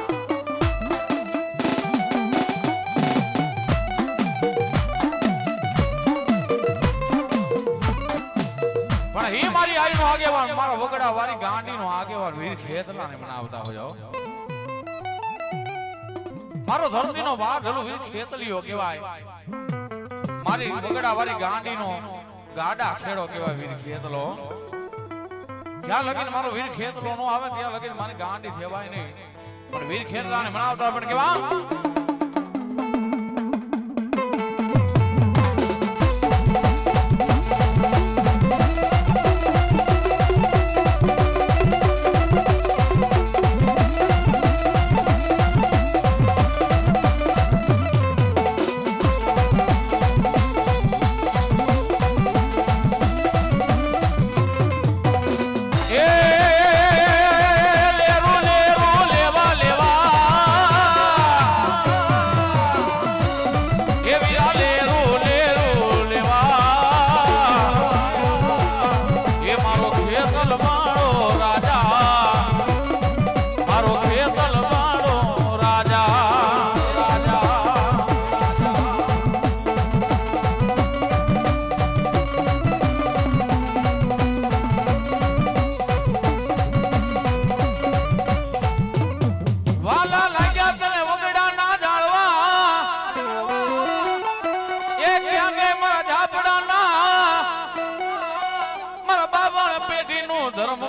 પણ હી મારી આઈ નો આગેવાન મારા વગડા વાળી ગાંડી નો આગેવાન વીર ખેતલા ને મનાવતા હોજો મારો ધરતી નો વાર ઢલું વીર ખેતલીઓ કહેવાય મારી વગડા વાળી ગાંડી નો ગાડા ખેડો કહેવાય વીર ખેતલો જ્યાં લગીને મારો વીર ખેતલો નો આવે ત્યાં લગીને મારી ગાંડી થેવાય નહીં પણ વીર ખેતલા ને મનાવતા પણ કેવા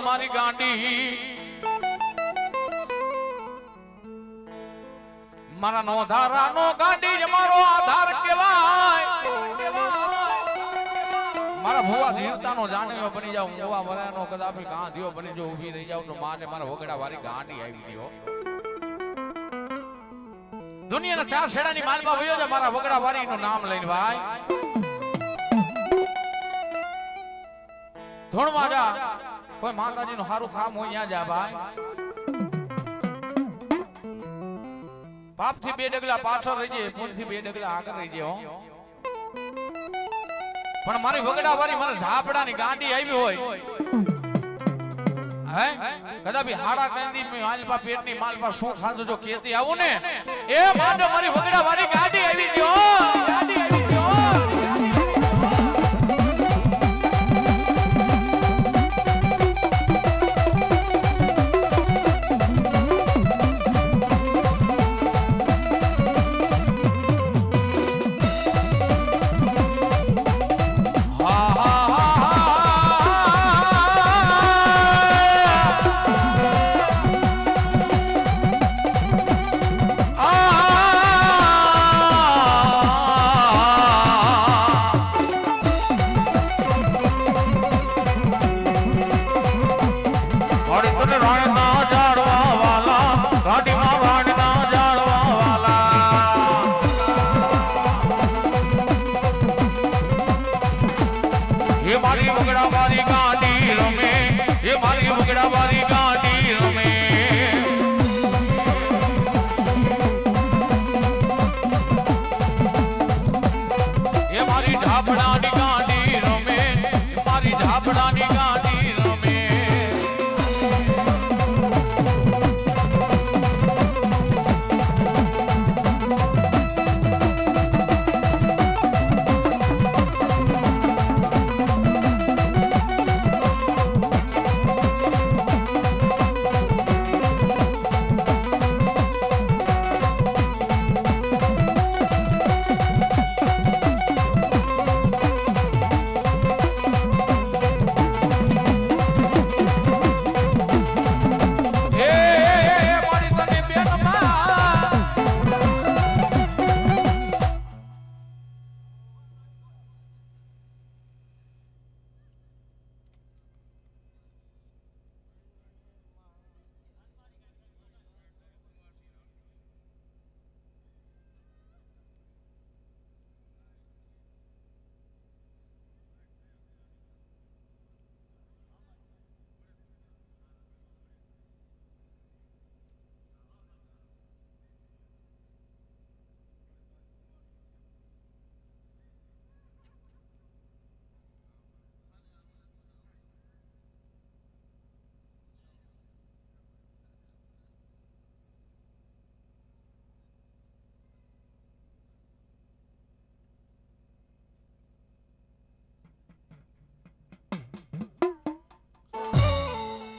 મારી ગાંડી મારા નો ધારાનો ગાંડી જ મારો આધાર કહેવાય મારા ભુવા જીવતાનો જાણ્યો બની જાવ ભુવા મરાનો કદાપી ગાંધીઓ બની જો ઊભી રહી જાવ તો માને મારા વગડા વાળી ગાંડી આવી ગયો દુનિયાના ચાર છેડાની માલમાં વયો છે મારા વગડા વાળીનું નામ લઈને ભાઈ ધોણવા જા કોઈ માતાજી નું સારું કામ હોય ત્યાં જા ભાઈ પાપ થી 2 ડગલા પાછળ રહી જાય પુણ્ય થી 2 ડગલા આગળ રહી જાય પણ મારી વગડા વાળી મને ઝાપડાની ગાંડી આવી હોય હે કદાપી હાડા કેંદી માલપા પેટની માલપા શું ખાધું જો કેતી આવું ને એ માંડો મારી વગડા વાળી ગાંડી આવી ગયો ગાંડી આવી ગયો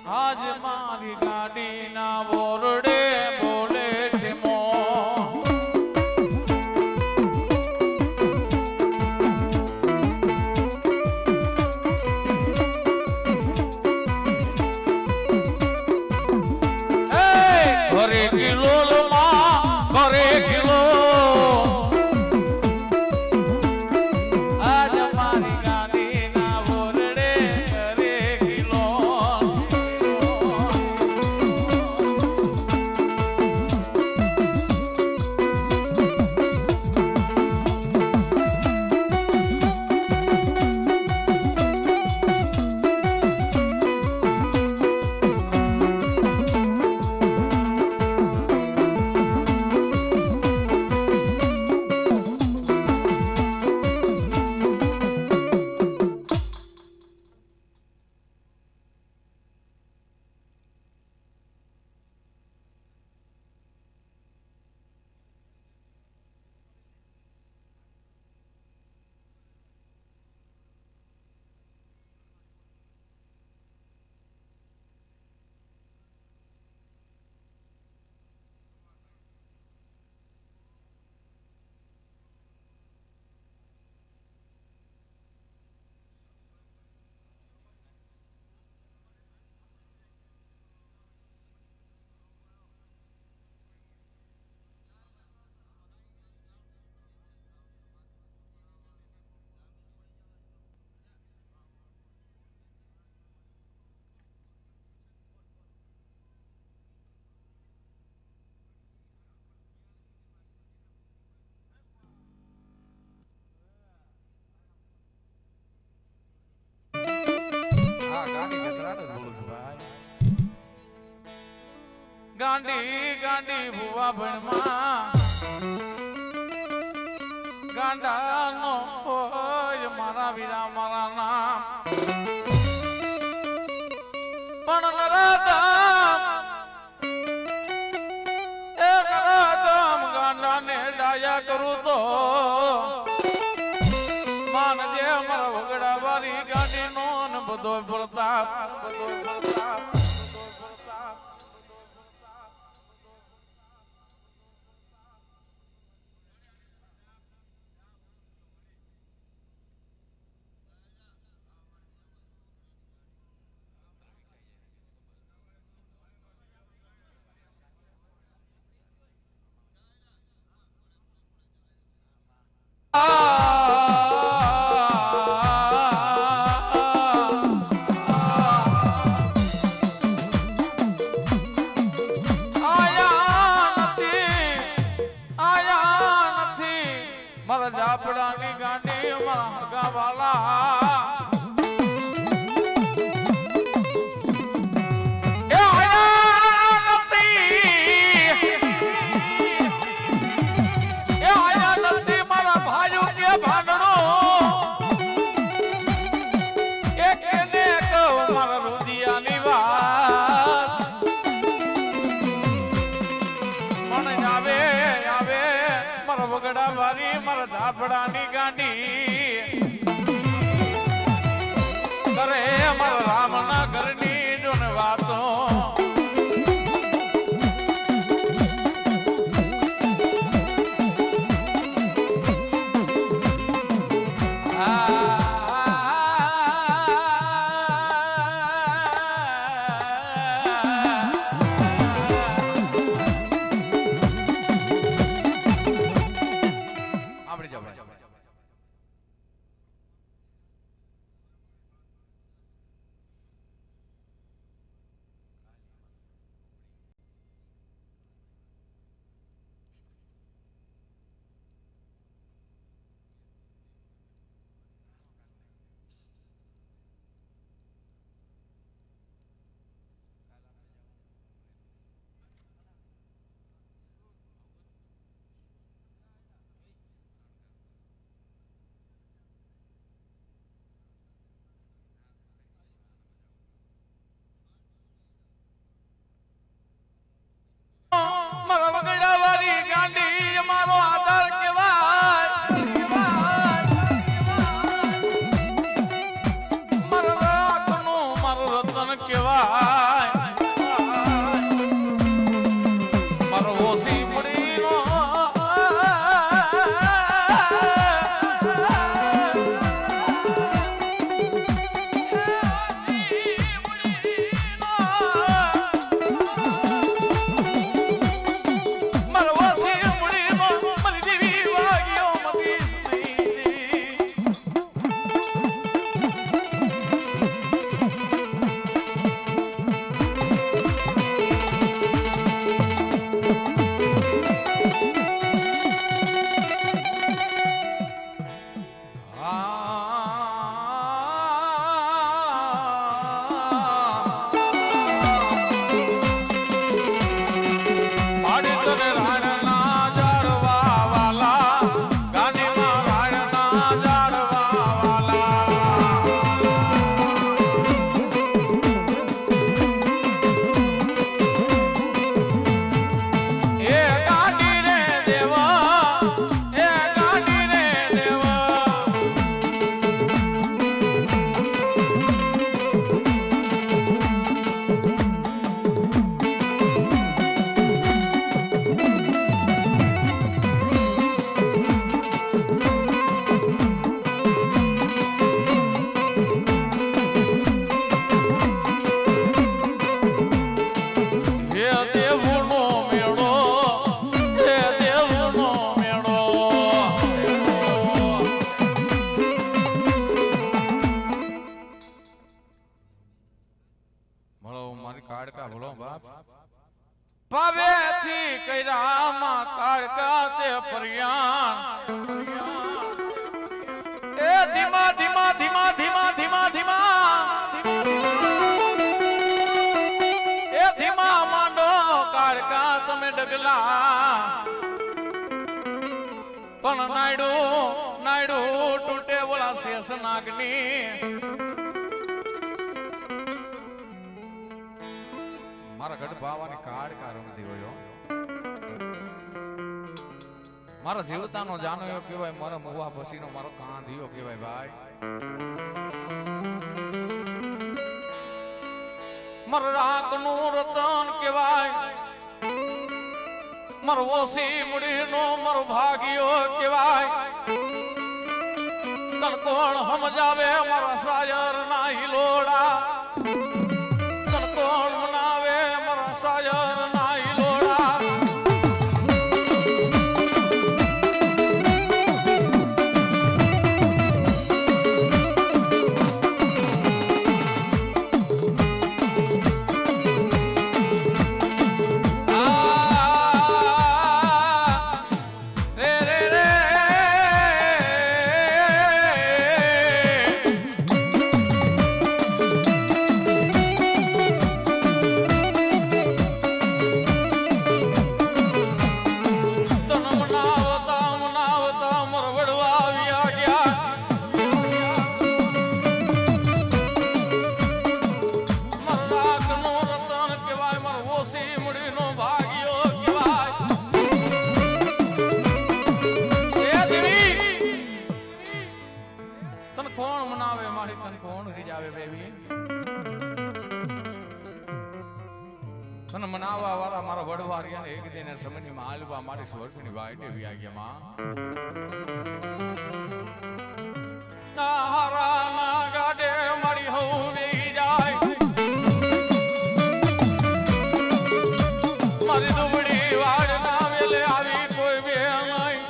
આજ મારી ગાડીના બોરડે બોલે છે મોં. ઘરે કિલોલમાં ઘરે કિલો આજ મારી ગાડીના બોરડે ઘરે કિલો. ગાંડી ગાંડી ભુવા ભણમાં ગાંડાનો હોય મારા વીરા મારા નામ પણ નરાધામ એ નરાધામ ગાંડાને ડાયા કરું તો માનજે મારા વગડા વાળી ગાંડીનો ને બધો પ્રતાપ બધો પ્રતાપ. મારા જાપડાની ગાંડી મારા હગા વાલા એ આયા નથી મારા ભાઈઓ કે ભાંડણો એક એને કહું મારા રુદિયાની વાત પણ આવે આવે મારા વગડા વારી મારા ધાપડાની ગાંડી કરે મારા રામના ઘરની જોને વાતો કૈરામાં કાળકા તે પર્યાણ એ ધીમા ધીમા ધીમા ધીમા ધીમા ધીમા એ ધીમા માંડો કાળકા તમે ડગલા પણ નાયડુ તૂટે વળા શેષ નાગની મારા ગઢ ભાવાની કાળકા રમતી હોય મારા જીવતાનો જાનોયો કહેવાય મારા મુવા પછીનો મારો કાંધિયો કહેવાય ભાઈ મારા રાખનું રતન કહેવાય મારો ઓસી મુડીનો મારો ભાગ્યો કહેવાય તન કોણ સમજાવે મારા સાયર ના હિલોડા તન કોણ મનાવે મારા સાયર ના હિલોડા મનાવા વાળા મારા વડવારિયા એક દિન સમયની માલવા મારી સ્વર્ગની વાઈટે વ્યાગ્યમાં હારાના ગાડે મારી હોવી જાય મારી દુબળી વાડ ના વેલે આવી કોઈ બે નહીં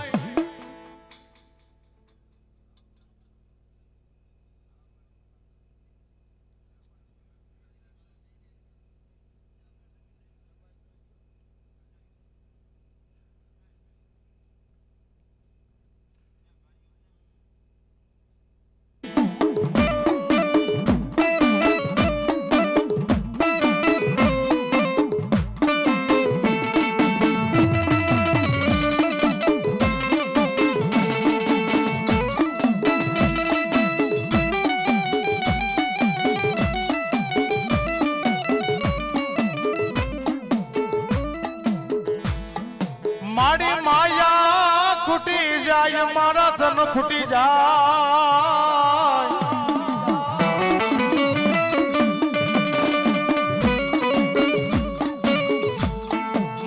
મારી માયા ખૂટી જાય મારા ધન ખૂટી જાય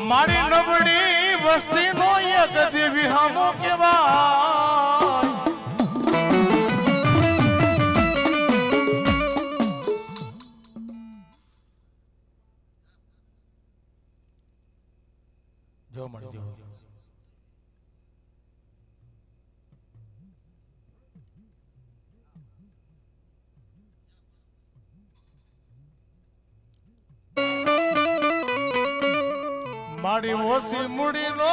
મારી નબળી વસ્તી નો એક દેવી હામો કેવાય જો મળી જો મારી ઓછી મૂડી નો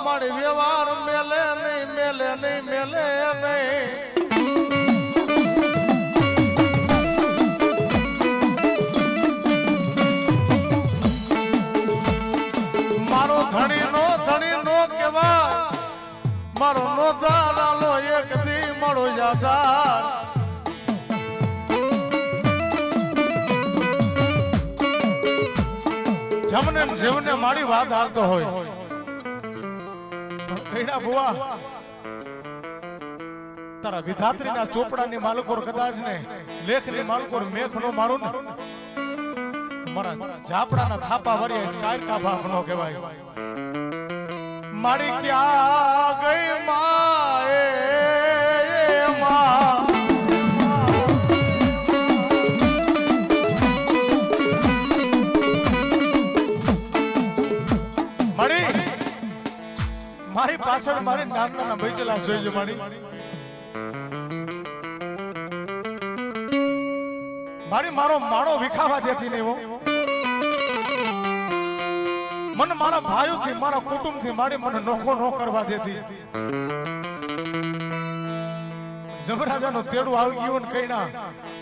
મારી વ્યવહાર મેલે નહીં મેલે નહીં મેલે નહીં મારો ધણી નો કેવાય મારો નો ધારાલો એક દી મારો યાદાર જમને જીવને મારી વાત હાલતો હોય કઈના બુઆ તારા વિધાત્રીના ચોપડાની માલકોર કદાચ ને લેખની માલકોર મેખ નો મારું ને મારા ઝાપડાના થાપા વરિયા જ કાયકા ભાગ નો કહેવાય મારી ક્યાં ગઈ માએ માં મારી પાછળ મારી નાના બૈચલા જોઈજો મારી મારો માણો વિખાવા દેતી નહીં હું મને મારા ભાઈઓથી મારા કુટુંબથી મારી મને નોખો ન કરવા દેતી. જમરાજાનો તેડું આવી ગયું ને કઈના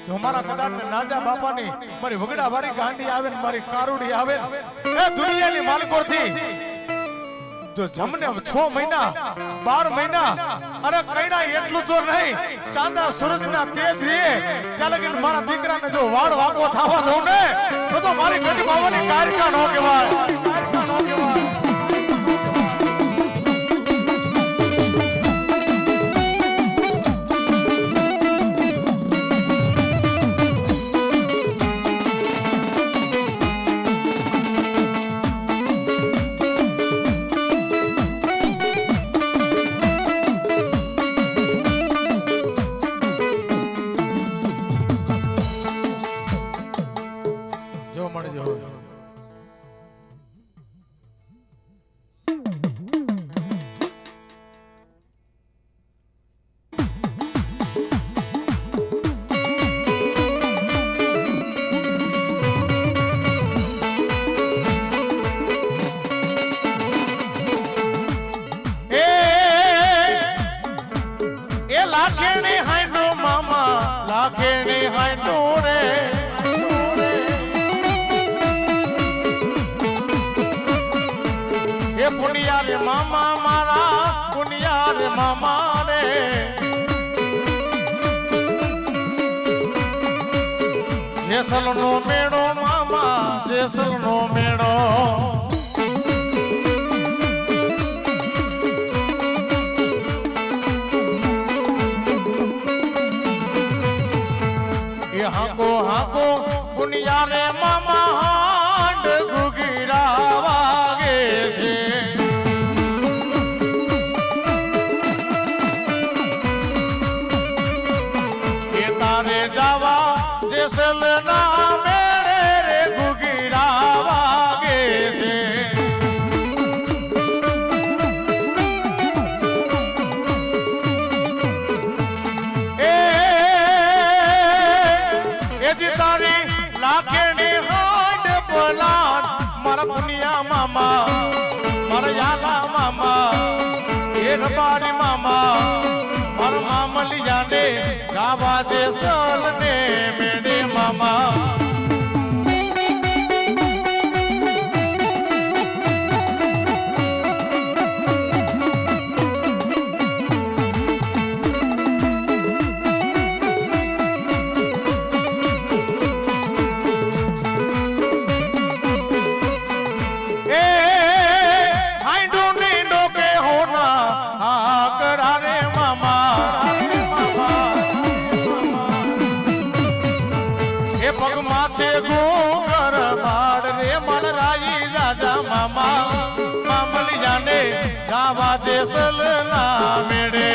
જો મારા કદાચ નાજા બાપાની મારી વગડા વાળી ગાંડી આવે ને મારી કારુડી આવે એ દુનિયાની માલકોરથી જો જમને 6 મહિના 12 મહિના અરે કઈના એટલું તો નહીં ચાંદા સૂરજના તેજ રે ત્યાં લગીને મારા દીકરાને જો વાળ વાગો થવા દઉં ને તો મારી ગઢ બાવાની કારકા નો કહેવાય. કારકા નો કહેવાય. મામા મારા પુનિયા રે મામા રે જેસલ નો મેળો મામા જેસલ નો મેળો એ હાકો હાકો પુનિયા રે મામા હાંડ ગુગીરા વાગે છે જેસલ ના મેળે રે ગુગીરા વાગે છે એ જી તારી લાખેની હાડ પલાટ મારા પુનિયા મામા મારા યાલા મામા એ રબારી મામા મારા મામલિયા ને ગાવા જેસલ ને મેડે મામા મામલિયા ને ગાવા જેસલ ના મેળે